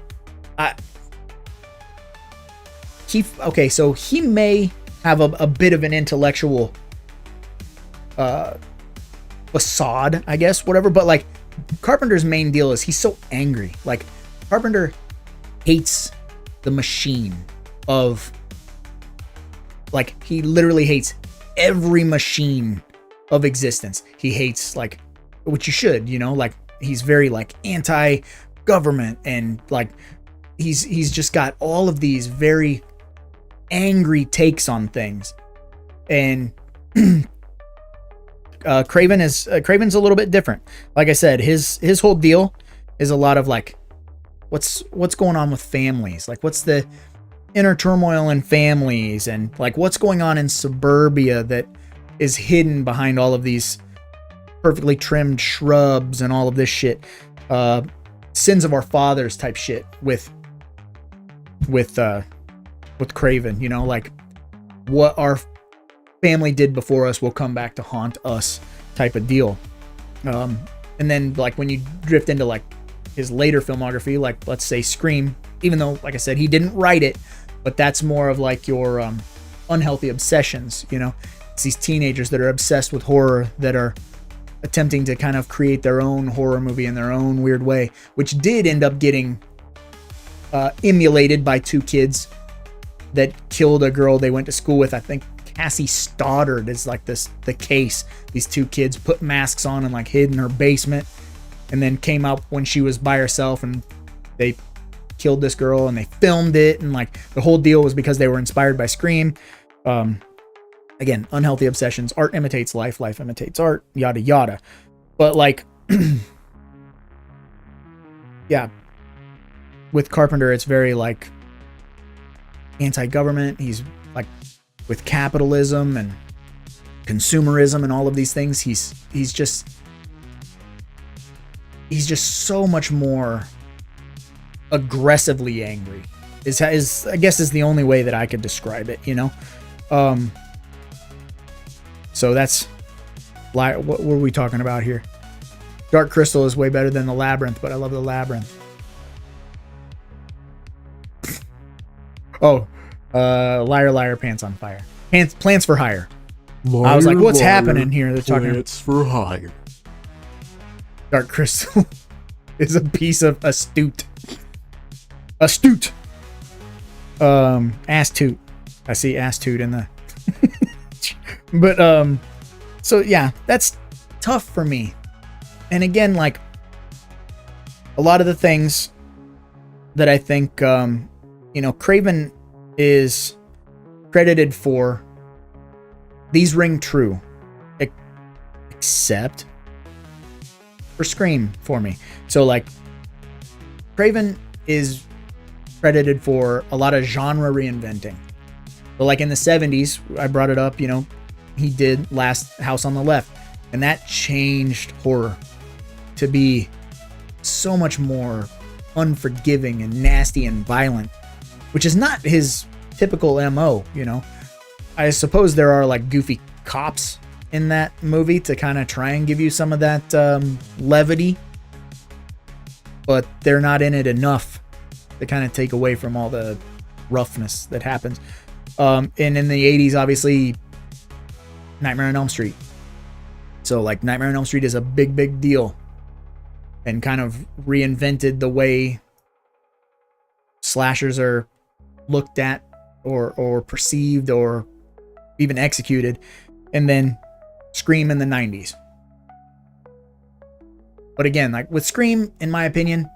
so he may have a bit of an intellectual facade, I guess, whatever, but like Carpenter's main deal is he's so angry. Like Carpenter hates the machine of, like, he literally hates every machine of existence. He hates, like, which you should, you know, like he's very like anti-government, and like he's just got all of these very angry takes on things. And Craven's a little bit different. Like I said, his whole deal is a lot of like, what's going on with families, like what's the inner turmoil in families, and like what's going on in suburbia that is hidden behind all of these perfectly trimmed shrubs and all of this shit. Sins of our fathers type shit with Craven, you know, like what our family did before us will come back to haunt us type of deal. And then like when you drift into like his later filmography, like let's say Scream, even though like I said he didn't write it, but that's more of like your unhealthy obsessions, you know. It's these teenagers that are obsessed with horror that are attempting to kind of create their own horror movie in their own weird way, which did end up getting emulated by two kids that killed a girl they went to school with. I think Cassie Stoddard is like the case. These two kids put masks on and like hid in her basement, and then came out when she was by herself, and they killed this girl, and they filmed it, and like the whole deal was because they were inspired by Scream. Again, unhealthy obsessions. Art imitates life, life imitates art, yada yada. But like yeah, with Carpenter it's very like anti-government. He's like with capitalism and consumerism and all of these things. He's just so much more aggressively angry is I guess is the only way that I could describe it, you know. So that's what were we talking about here? Dark Crystal is way better than The Labyrinth, but I love The Labyrinth. Oh, Liar Liar Pants on Fire. Plants for Hire. I was like, what's happening here? They're talking Plants for Hire. Dark Crystal is a piece of astute. Ass toot. I see ass toot in the but so yeah, that's tough for me. And again, like a lot of the things that I think you know, Craven is credited for, these ring true, except for Scream for me. So like Craven is credited for a lot of genre reinventing. But like in the 70s, I brought it up, you know, he did Last House on the Left, and that changed horror to be so much more unforgiving and nasty and violent, which is not his typical MO, you know. I suppose there are like goofy cops in that movie to kind of try and give you some of that levity, but they're not in it enough to kind of take away from all the roughness that happens. And in the 80s, obviously, Nightmare on Elm Street. So like Nightmare on Elm Street is a big deal and kind of reinvented the way slashers are looked at or perceived or even executed. And then Scream in the 90s. But again, like with Scream, in my opinion,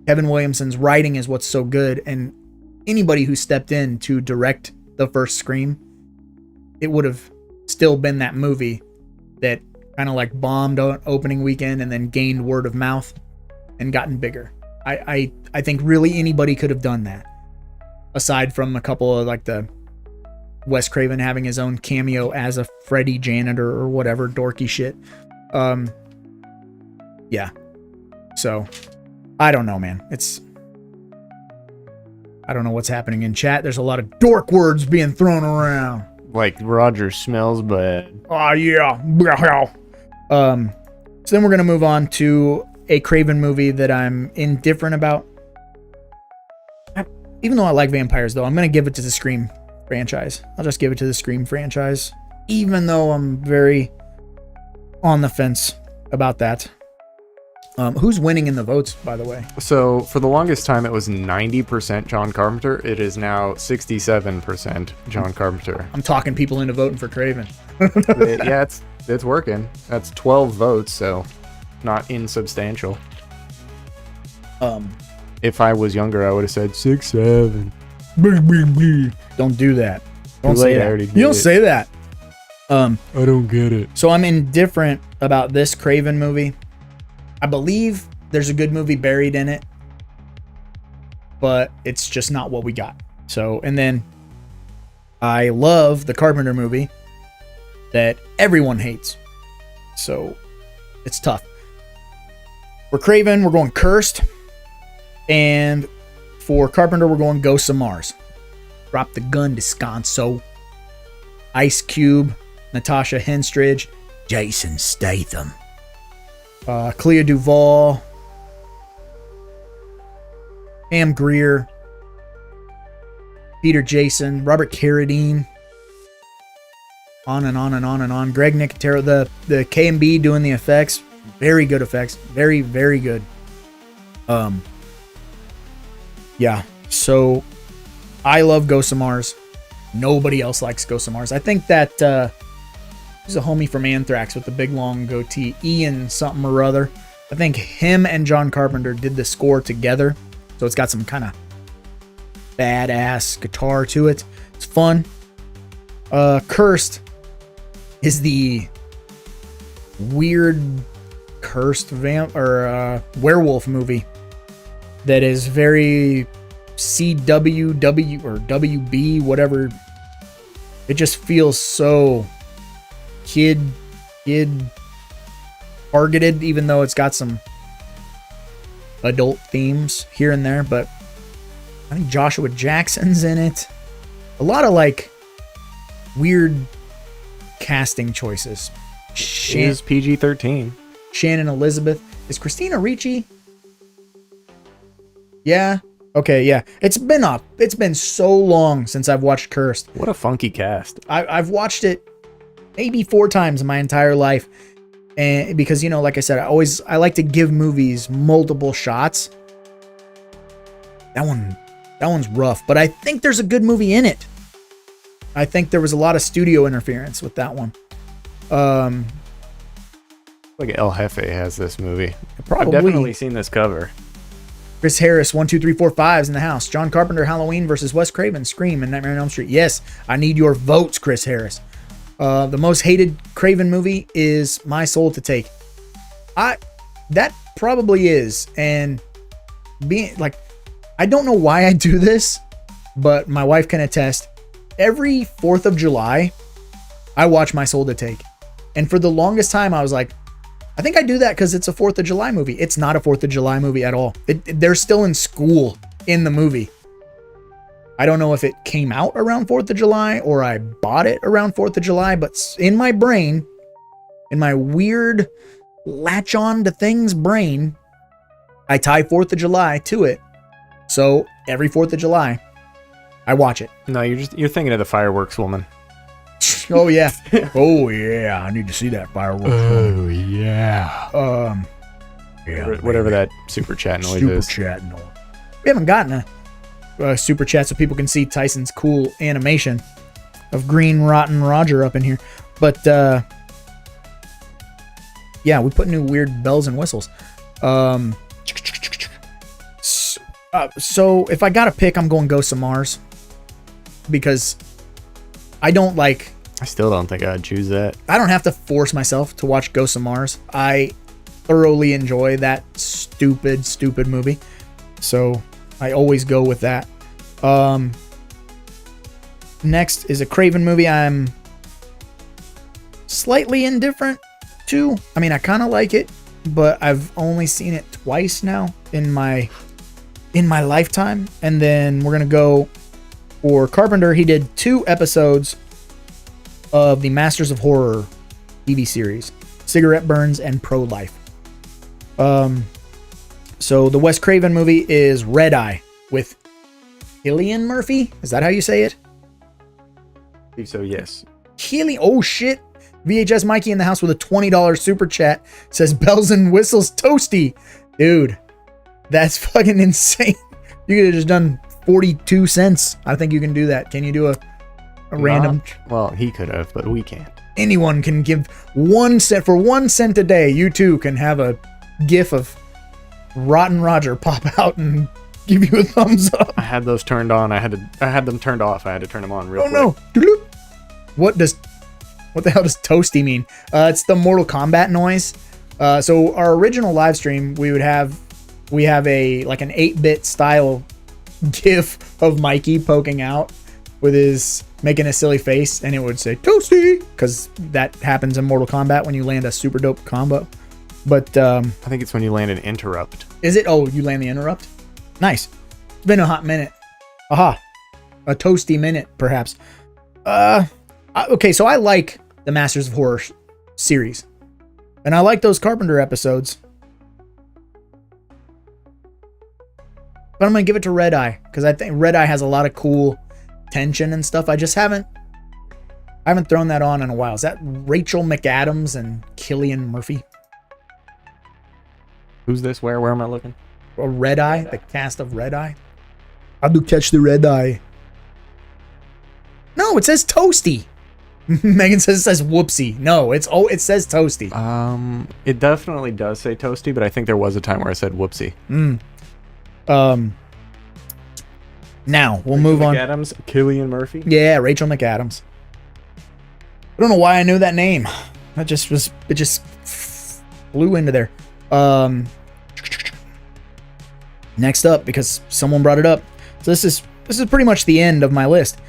Kevin Williamson's writing is what's so good, and anybody who stepped in to direct the first Scream, it would have still been that movie that kind of like bombed on opening weekend and then gained word of mouth and gotten bigger. I think really anybody could have done that, aside from a couple of like the Wes Craven having his own cameo as a Freddy janitor or whatever dorky shit. Yeah. So I don't know, man. I don't know what's happening in chat. There's a lot of dork words being thrown around. Like Roger smells bad. Oh, yeah. So then we're going to move on to a Craven movie that I'm indifferent about. Even though I like vampires, though, I'm going to give it to the Scream franchise. I'll just give it to the Scream franchise, even though I'm very on the fence about that. Who's winning in the votes, by the way? So for the longest time, it was 90% John Carpenter. It is now 67% John Carpenter. I'm talking people into voting for Craven. Yeah, it's working. That's 12 votes, so not insubstantial. If I was younger, I would have said 6, 7. Don't do that. Don't Too say late, I that. already You did don't it. say that. I don't get it. So I'm indifferent about this Craven movie. I believe there's a good movie buried in it, but it's just not what we got. So, and then I love the Carpenter movie that everyone hates. So it's tough. For Craven, we're going Cursed. And for Carpenter, we're going Ghosts of Mars. Drop the gun, Descanso. Ice Cube, Natasha Henstridge, Jason Statham. Clea Duvall, Pam Grier, Peter Jason, Robert Carradine, on and on and on and on. Greg Nicotero, the K&B doing the effects, very good effects, very good. Yeah, so I love Ghosts of Mars. Nobody else likes Ghosts of Mars. I think that he's a homie from Anthrax with the big long goatee, Ian something or other. I think him and John Carpenter did the score together, so it's got some kind of badass guitar to it. It's fun. Cursed is the weird cursed werewolf movie that is very CWW or WB, whatever. It just feels so kid targeted, even though it's got some adult themes here and there. But I think Joshua Jackson's in it. A lot of like weird casting choices. She is PG-13. Shannon Elizabeth. Is Christina Ricci? Yeah. Okay, yeah. It's been so long since I've watched Cursed. What a funky cast. I've watched it maybe 4 times in my entire life. And because, you know, like I said, I like to give movies multiple shots. That one's rough, but I think there's a good movie in it. I think there was a lot of studio interference with that one. Like El Jefe has this movie. Probably. I've definitely seen this cover. Chris Harris, 1, 2, 3, 4, 5's in the house. John Carpenter, Halloween versus Wes Craven, Scream, and Nightmare on Elm Street. Yes, I need your votes, Chris Harris. The most hated Craven movie is My Soul to Take. That probably is, and being like, I don't know why I do this, but my wife can attest. Every 4th of July, I watch My Soul to Take, and for the longest time, I was like, I think I do that because it's a 4th of July movie. It's not a 4th of July movie at all. They're still in school in the movie. I don't know if it came out around 4th of July or I bought it around 4th of July, but in my brain, in my weird latch on to things brain, I tie 4th of July to it. So every 4th of July, I watch it. No, you're thinking of the fireworks woman. Oh yeah. Oh yeah. I need to see that fireworks. Oh yeah. Yeah. Whatever that super chat noise Super is. chat noise. We haven't gotten a super chat so people can see Tyson's cool animation of green Rottin Roger up in here. But yeah, we put new weird bells and whistles. So if I gotta pick, I'm going Ghosts of Mars because I still don't think I'd choose that. I don't have to force myself to watch Ghosts of Mars. I thoroughly enjoy that stupid movie. So I always go with that. Next is a Craven movie I'm slightly indifferent to. I mean, I kind of like it, but I've only seen it twice now in my lifetime. And then we're going to go for Carpenter. He did 2 episodes of the Masters of Horror TV series, Cigarette Burns and Pro-Life. So the Wes Craven movie is Red Eye with Cillian Murphy. Is that how you say it? I think so, yes. Oh shit. VHS Mikey in the house with a $20 super chat says bells and whistles toasty. Dude, that's fucking insane. You could have just done 42 cents. I think you can do that. Can you do a random? Well, he could have, but we can't. Anyone can give 1 cent. For 1 cent a day, you too can have a gif of Rottin Roger pop out and give you a thumbs up. I had those turned on. I had them turned off. I had to turn them on real quick. Oh no. What the hell does toasty mean? It's the Mortal Kombat noise. So our original live stream, we have a like an 8-bit style gif of Mikey poking out with his making a silly face, and it would say toasty because that happens in Mortal Kombat when you land a super dope combo. But I think it's when you land an interrupt. is it? Oh, you land the interrupt. Nice. It's been a hot minute. Aha, a toasty minute, perhaps. Okay, so I like the Masters of Horror series, and I like those Carpenter episodes. But I'm gonna give it to Red Eye because I think Red Eye has a lot of cool tension and stuff. I haven't thrown that on in a while. Is that Rachel McAdams and Cillian Murphy? Who's this? Where am I looking? Or Red Eye, the cast of Red Eye. How do catch the Red Eye? No, it says toasty. Megan says it says whoopsie. No, it says toasty. It definitely does say toasty, but I think there was a time where I said whoopsie. Now we'll move on. McAdams, Cillian Murphy. Yeah, Rachel McAdams. I don't know why I knew that name. It just flew into there. Next up, because someone brought it up. So this is pretty much the end of my list.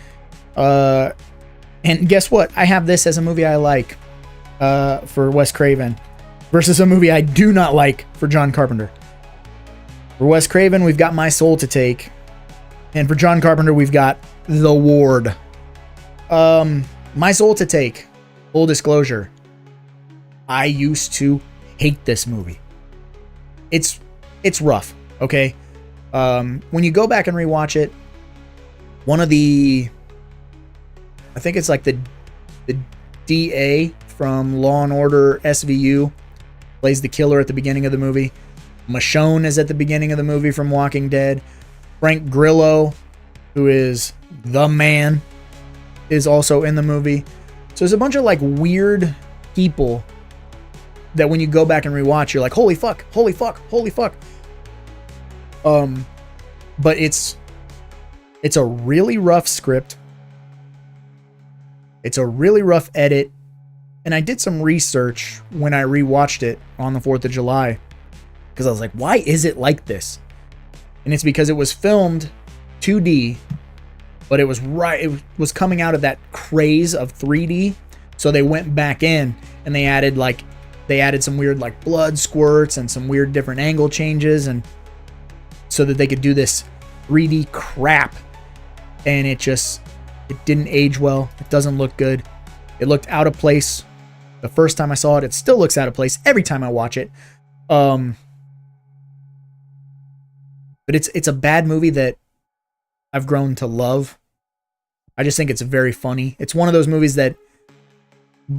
And guess what? I have this as a movie I like for Wes Craven versus a movie I do not like for John Carpenter. For Wes Craven, we've got My Soul to Take. And for John Carpenter, we've got The Ward. My Soul to Take. Full disclosure. I used to hate this movie. It's rough, okay? When you go back and rewatch it, one of the... I think it's like the DA from Law and Order SVU plays the killer at the beginning of the movie. Michonne is at the beginning of the movie from Walking Dead. Frank Grillo, who is the man, is also in the movie. So there's a bunch of like weird people that when you go back and rewatch, you're like, holy fuck, holy fuck, holy fuck. But it's a really rough script. It's a really rough edit. And I did some research when I rewatched it on the 4th of July. Because I was like, why is it like this? And it's because it was filmed 2D, but it was coming out of that craze of 3D. So they went back in and they added some weird like blood squirts and some weird different angle changes, and so that they could do this 3D crap. And it didn't age well. It doesn't look good. It looked out of place the first time I saw it. It still looks out of place every time I watch it. But it's a bad movie that I've grown to love. I just think it's very funny. It's one of those movies that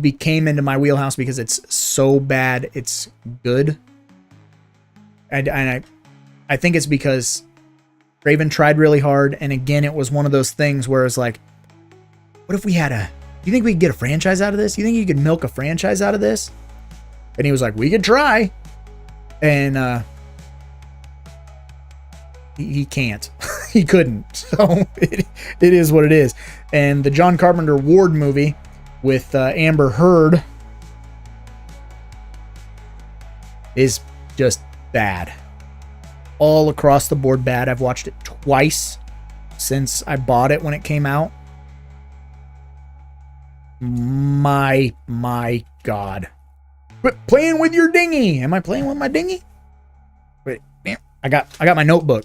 became into my wheelhouse because it's so bad it's good. And I think it's because Craven tried really hard, and again, it was one of those things where it's like, what if we had do you think we could get a franchise out of this? You think you could milk a franchise out of this? And he was like, we could try. And he can't. He couldn't. So it is what it is. And the John Carpenter Ward movie with Amber Heard is just bad. All across the board bad. I've watched it twice since I bought it when it came out. My God. Quit playing with your dinghy. Am I playing with my dinghy? Wait, damn. I got my notebook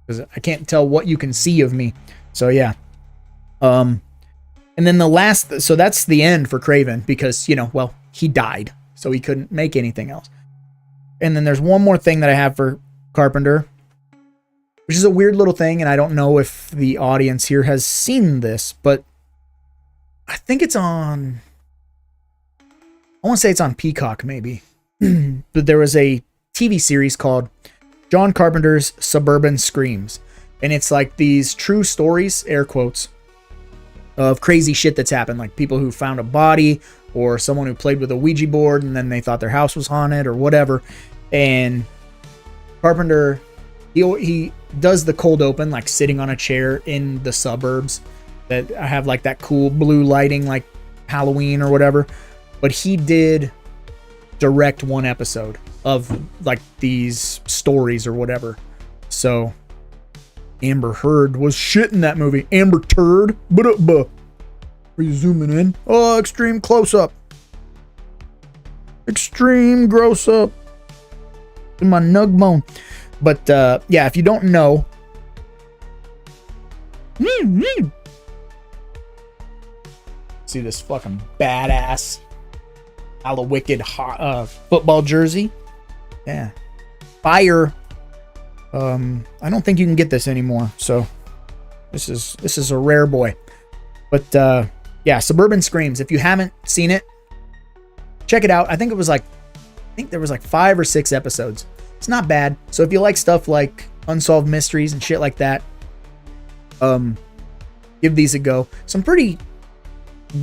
because I can't tell what you can see of me. So yeah. And then the last, so that's the end for Craven because, well, he died, so he couldn't make anything else. And then there's one more thing that I have for Carpenter, which is a weird little thing, and I don't know if the audience here has seen this, but I think it's on, I want to say it's on Peacock maybe, but there was a TV series called John Carpenter's Suburban Screams, and it's like these true stories, air quotes, of crazy shit that's happened, like people who found a body or someone who played with a Ouija board and then they thought their house was haunted or whatever. And Carpenter, he does the cold open, like sitting on a chair in the suburbs that have like that cool blue lighting, like Halloween or whatever. But he did direct one episode of like these stories or whatever. So Amber Heard was shit in that movie. Amber Turd. Are you zooming in? Oh, extreme close up. Extreme gross up. In my nug bone. But yeah, if you don't know. See this fucking badass Wicked football jersey. Yeah. Fire. I don't think you can get this anymore, so this is a rare boy. But yeah, Suburban Screams. If you haven't seen it, check it out. I think there was like 5 or 6 episodes. It's not bad. So if you like stuff like unsolved mysteries and shit like that, give these a go. Some pretty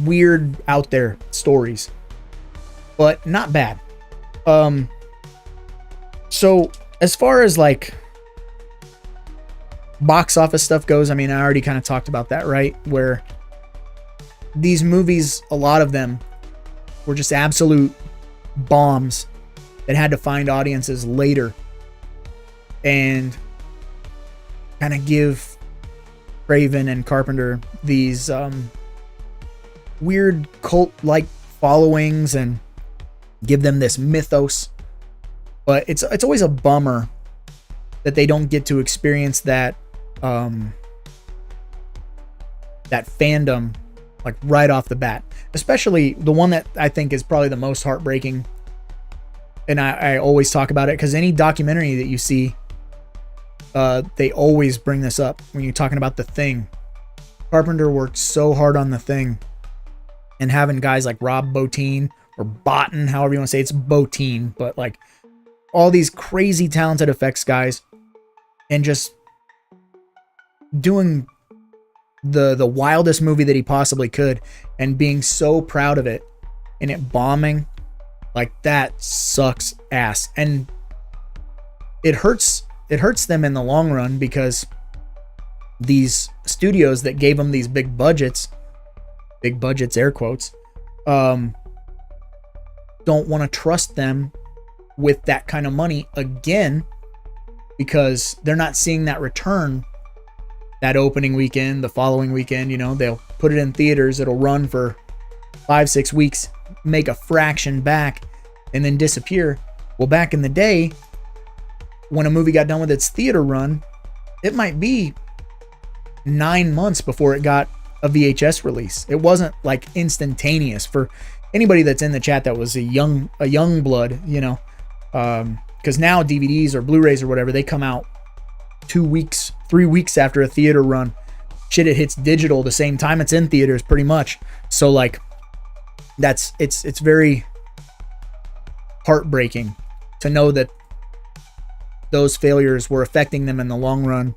weird out there stories, but not bad. So as far as like box office stuff goes, I mean, I already kind of talked about that, right? Where these movies, a lot of them were just absolute bombs that had to find audiences later and kind of give Craven and Carpenter these weird cult-like followings and give them this mythos. But it's always a bummer that they don't get to experience that that fandom like right off the bat. Especially the one that I think is probably the most heartbreaking, and I always talk about it because any documentary that you see, they always bring this up when you're talking about The Thing. Carpenter worked so hard on The Thing, and having guys like Rob Bottin or Botten, however you want to say it, it's Bottin, but like all these crazy talented effects guys, and just doing the wildest movie that he possibly could and being so proud of it and it bombing, like that sucks ass. And it hurts them in the long run because these studios that gave them these big budgets, air quotes, don't want to trust them with that kind of money again because they're not seeing that return that opening weekend, the following weekend. They'll put it in theaters, it'll run for 5-6 weeks, make a fraction back, and then disappear. Well, back in the day, when a movie got done with its theater run, it might be 9 months before it got a VHS release. It wasn't like instantaneous. For anybody that's in the chat that was a young blood, because now DVDs or Blu-rays or whatever, they come out 2 weeks, 3 weeks after a theater run. Shit, it hits digital the same time it's in theaters, pretty much. So like, it's very heartbreaking to know that those failures were affecting them in the long run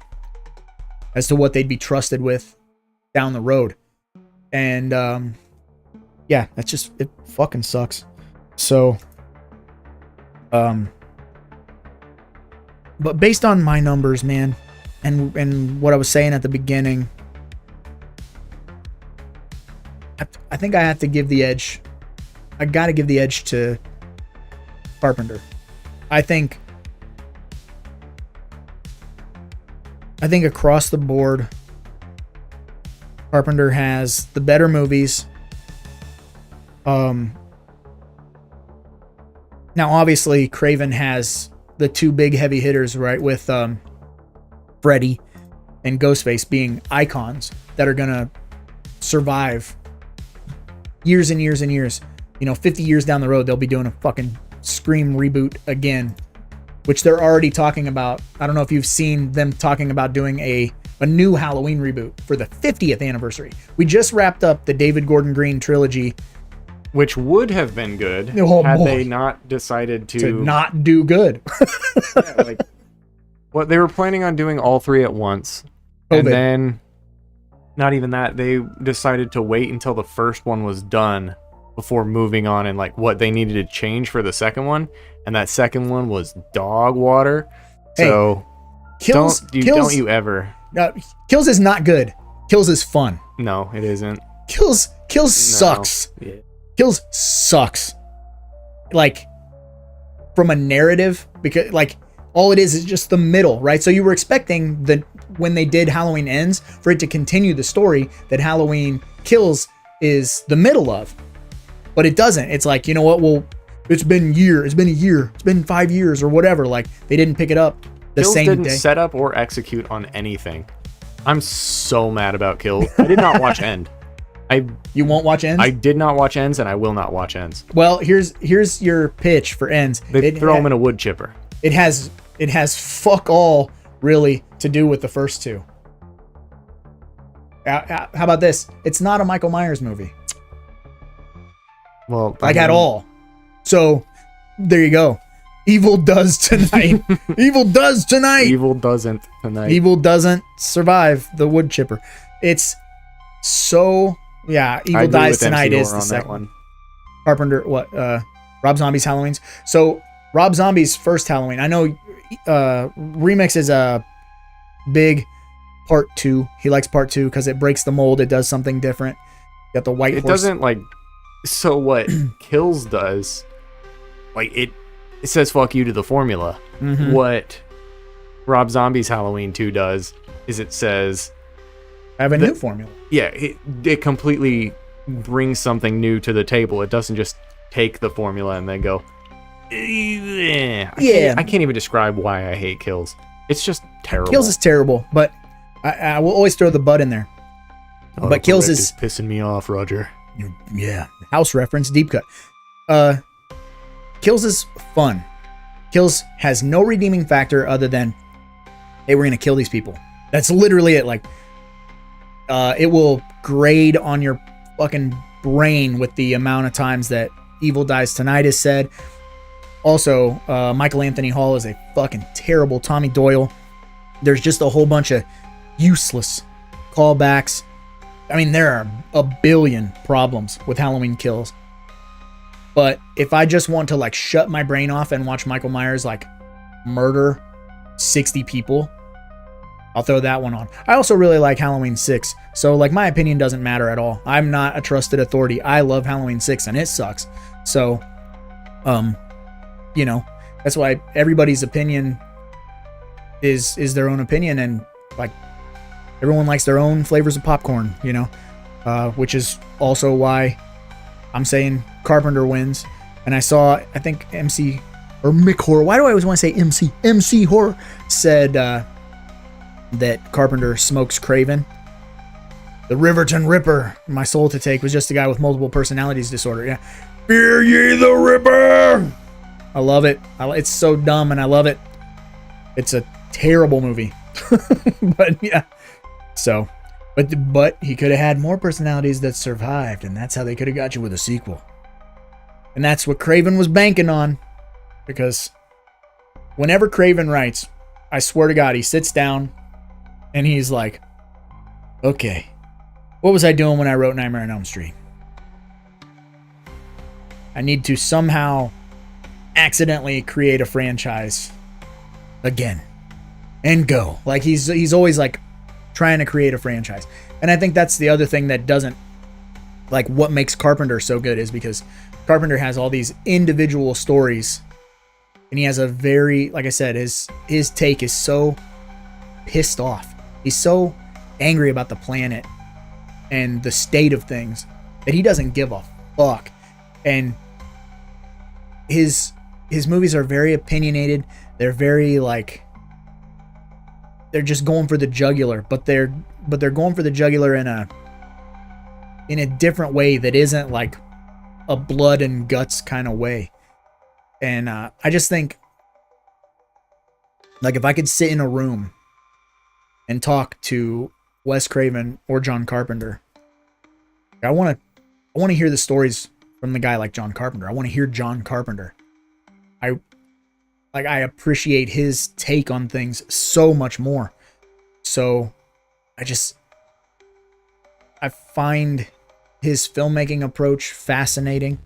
as to what they'd be trusted with down the road. And yeah, that's just, it fucking sucks. So but based on my numbers, man, and what I was saying at the beginning, I think I have to give the edge. I got to give the edge to Carpenter. I think across the board, Carpenter has the better movies. Now, obviously, Craven has the two big heavy hitters, right? With Freddy and Ghostface being icons that are gonna survive years and years and years. 50 years down the road, they'll be doing a fucking Scream reboot again, which they're already talking about. I don't know if you've seen them talking about doing a new Halloween reboot for the 50th anniversary. We just wrapped up the David Gordon Green trilogy, which would have been good had they not decided to not do good. Yeah, like, what they were planning on doing all three at once, and then not even that, they decided to wait until the first one was done before moving on, and like what they needed to change for the second one, and that second one was dog water. Hey, so Kills is not good. Kills is fun. No, it isn't. Kills sucks. Yeah. Kills sucks. Like, from a narrative, because like all it is just the middle, right? So you were expecting that when they did Halloween Ends for it to continue the story that Halloween Kills is the middle of, but it doesn't. It's like, you know what? Well, it's been a year. It's been 5 years or whatever. Like, they didn't pick it up the Kills same didn't day. set up or execute on anything. I'm so mad about Kills. I did not watch End. You won't watch Ends? I did not watch Ends, and I will not watch Ends. Well, here's your pitch for Ends. They throw them in a wood chipper. It has fuck all really to do with the first two. How about this? It's not a Michael Myers movie. Well, like at all. So there you go. Evil does tonight. Evil does tonight. Evil doesn't tonight. Evil doesn't survive the wood chipper. It's so, yeah. Evil dies tonight is the second one. Carpenter, Rob Zombie's Halloween's. So Rob Zombie's first Halloween. I know Remix is a big part 2. He likes part 2 because it breaks the mold. It does something different. You got the white horse. It doesn't like. So what Kills does, like it says fuck you to the formula. Mm-hmm. What Rob Zombie's Halloween 2 does is it says I have a new formula. Yeah, it completely brings something new to the table. It doesn't just take the formula and then go, I can't even describe why I hate Kills. It's just terrible. Kills is terrible, but I will always throw the butt in there. But Kills is pissing me off, Roger. Yeah, house reference, deep cut. Kills is fun. Kills has no redeeming factor other than, hey, we're gonna kill these people. That's literally it. Like, it will grade on your fucking brain with the amount of times that Evil dies tonight is said. Also, Michael Anthony Hall is a fucking terrible Tommy Doyle. There's just a whole bunch of useless callbacks. I mean, there are a billion problems with Halloween Kills. But if I just want to like shut my brain off and watch Michael Myers like murder 60 people, I'll throw that one on. I also really like Halloween 6. So like my opinion doesn't matter at all. I'm not a trusted authority. I love Halloween 6 and it sucks. So, you know, that's why everybody's opinion is their own opinion, and like everyone likes their own flavors of popcorn, you know, which is also why I'm saying Carpenter wins. And I saw, I think MC or Mick Horror. Why do I always want to say MC? MC Horror said that Carpenter smokes Craven. The Riverton Ripper, my soul to take, was just a guy with multiple personalities disorder. Yeah. Fear ye the Ripper! I love it. It's so dumb and I love it. It's a terrible movie. But yeah, so, but he could have had more personalities that survived, and that's how they could have got you with a sequel. And that's what Craven was banking on, because whenever Craven writes, I swear to God, he sits down and he's like, okay, what was I doing when I wrote Nightmare on Elm Street? I need to somehow accidentally create a franchise again and go. Like he's always like trying to create a franchise. And I think that's the other thing that doesn't, like, what makes Carpenter so good is because Carpenter has all these individual stories, and he has a very, like I said, his take is so pissed off. He's so angry about the planet and the state of things that he doesn't give a fuck. And his movies are very opinionated. They're very, like, they're just going for the jugular, but they're going for the jugular in a different way that isn't like a blood and guts kind of way. And I just think, like, if I could sit in a room and talk to Wes Craven or John Carpenter, I want to hear the stories from the guy like John Carpenter. I want to hear John Carpenter. I appreciate his take on things so much more. So I find his filmmaking approach fascinating.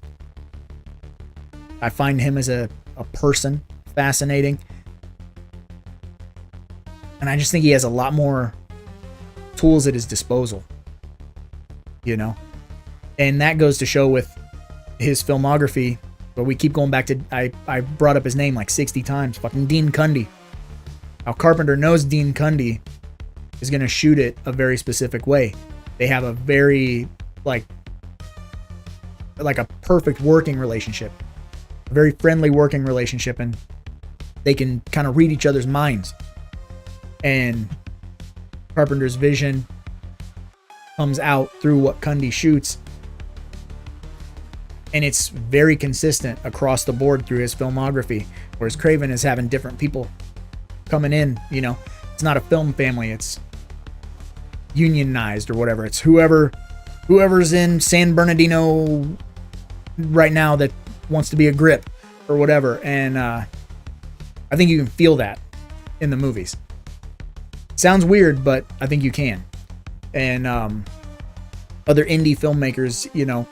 I find him as a person fascinating. And I just think he has a lot more tools at his disposal, you know? And that goes to show with his filmography, but we keep going back to, I brought up his name like 60 times, fucking Dean Cundey. How Carpenter knows Dean Cundey is going to shoot it a very specific way. They have a very, like a perfect working relationship, a very friendly working relationship, and they can kind of read each other's minds. And Carpenter's vision comes out through what Cundey shoots, and it's very consistent across the board through his filmography, whereas Craven is having different people coming in. You know, it's not a film family, it's unionized or whatever. It's whoever's in San Bernardino right now that wants to be a grip or whatever. And I think you can feel that in the movies. Sounds weird, but I think you can. And other indie filmmakers, you know,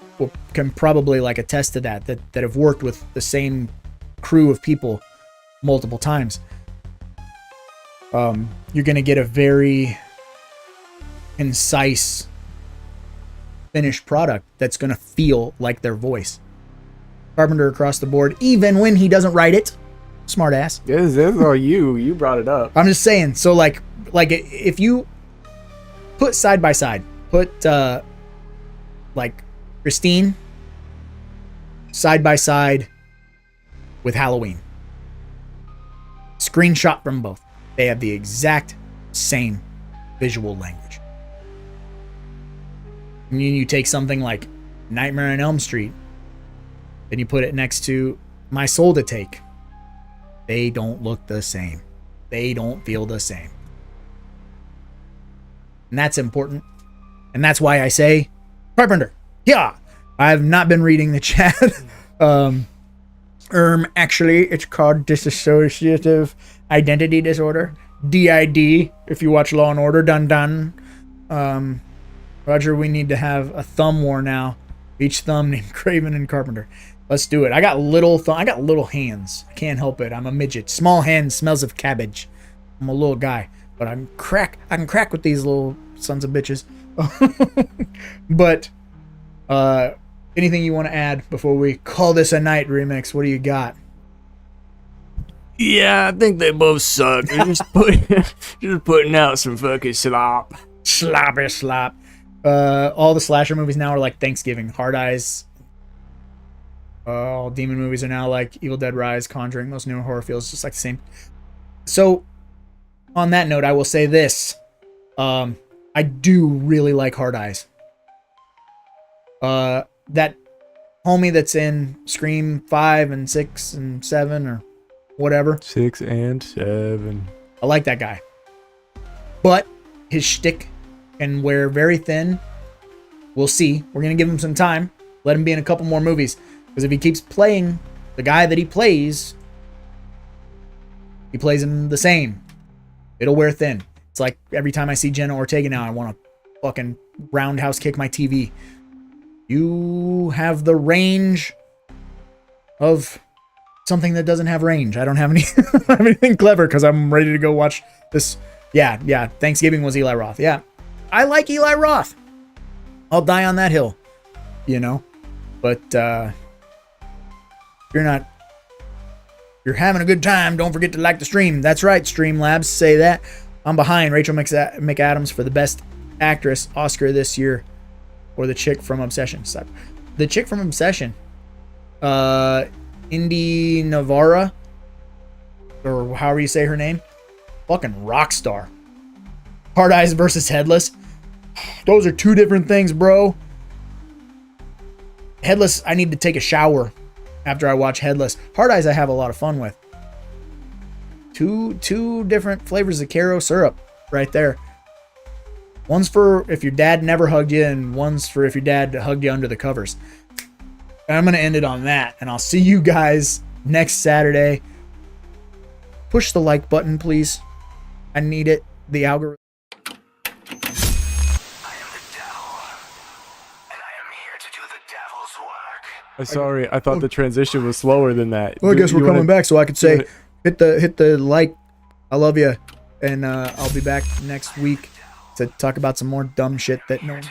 can probably like attest to that have worked with the same crew of people multiple times. You're going to get a very concise finished product that's going to feel like their voice. Carpenter across the board, even when he doesn't write it. Smart ass. Yes, that's all you brought it up. I'm just saying. So like if you put side by side, put like Christine side by side with Halloween. Screenshot from both. They have the exact same visual language. And you take something like Nightmare on Elm Street, and you put it next to My Soul to Take. They don't look the same. They don't feel the same. And that's important. And that's why I say Carpenter. Yeah. I have not been reading the chat. Actually, it's called dissociative identity disorder. DID, if you watch Law and Order. Dun dun. Roger, we need to have a thumb war now. Each thumb named Craven and Carpenter. Let's do it. I got little hands. I can't help it. I'm a midget. Small hands, smells of cabbage. I'm a little guy, but I can crack with these little sons of bitches. But anything you want to add before we call this a night, Remix? What do you got? Yeah, I think they both suck. They're just putting out some fucking slop. Sloppy slop. All the slasher movies now are like Thanksgiving. Hard Eyes. All demon movies are now like Evil Dead Rise, Conjuring. Most new horror feels just like the same. So, on that note, I will say this. I do really like Hard Eyes. That homie that's in Scream 5 and 6 and 7 or whatever. 6 and 7. I like that guy. but his shtick can wear very thin. We'll see. We're going to give him some time. Let him be in a couple more movies. Because if he keeps playing the guy that he plays him the same. It'll wear thin. It's like every time I see Jenna Ortega now, I want to fucking roundhouse kick my TV. You have the range of something that doesn't have range. I don't have anything clever because I'm ready to go watch this. Yeah. Thanksgiving was Eli Roth. Yeah. I like Eli Roth. I'll die on that hill, you know. But you're having a good time, don't forget to like the stream. That's right, Streamlabs say that. I'm behind Rachel McAdams for the best actress Oscar this year, or the chick from Obsession. The chick from Obsession, Indy Navarra, or however you say her name, fucking rock star. Hard Eyes versus Headless. Those are two different things, bro. Headless, I need to take a shower after I watch Headless. Hard Eyes, I have a lot of fun with. Two different flavors of Caro syrup right there. One's for if your dad never hugged you, and one's for if your dad hugged you under the covers. And I'm going to end it on that, and I'll see you guys next Saturday. Push the like button, please. I need it. The algorithm. Sorry, I thought the transition was slower than that. Well, I guess we're coming back, so I could say, hit the like. I love you, and I'll be back next week to talk about some more dumb shit that no one.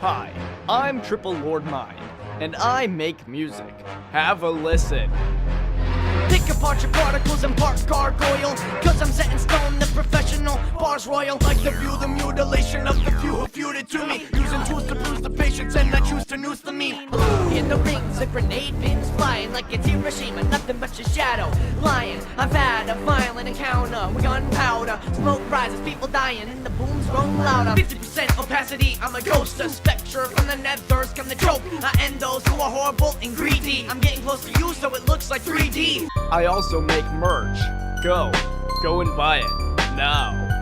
Hi, I'm Triple Lord Mind, and I make music. Have a listen. Pick apart your particles and part gargoyle, cause I'm set in stone, the professional bars royal. Like to view the mutilation of the few who viewed it to me, using tools to bruise the patience and I choose to noose the meat. In the rings, a grenade bins flying like it's Hiroshima, nothing but your shadow lying. I've had a violent encounter with gunpowder, smoke rises, people dying, and the booms grow louder. 50% opacity, I'm a ghost, a spectre from the nethers, come the joke. I end those who are horrible and greedy. I'm getting close to you, so it looks like 3D. I also make merch. Go and buy it now.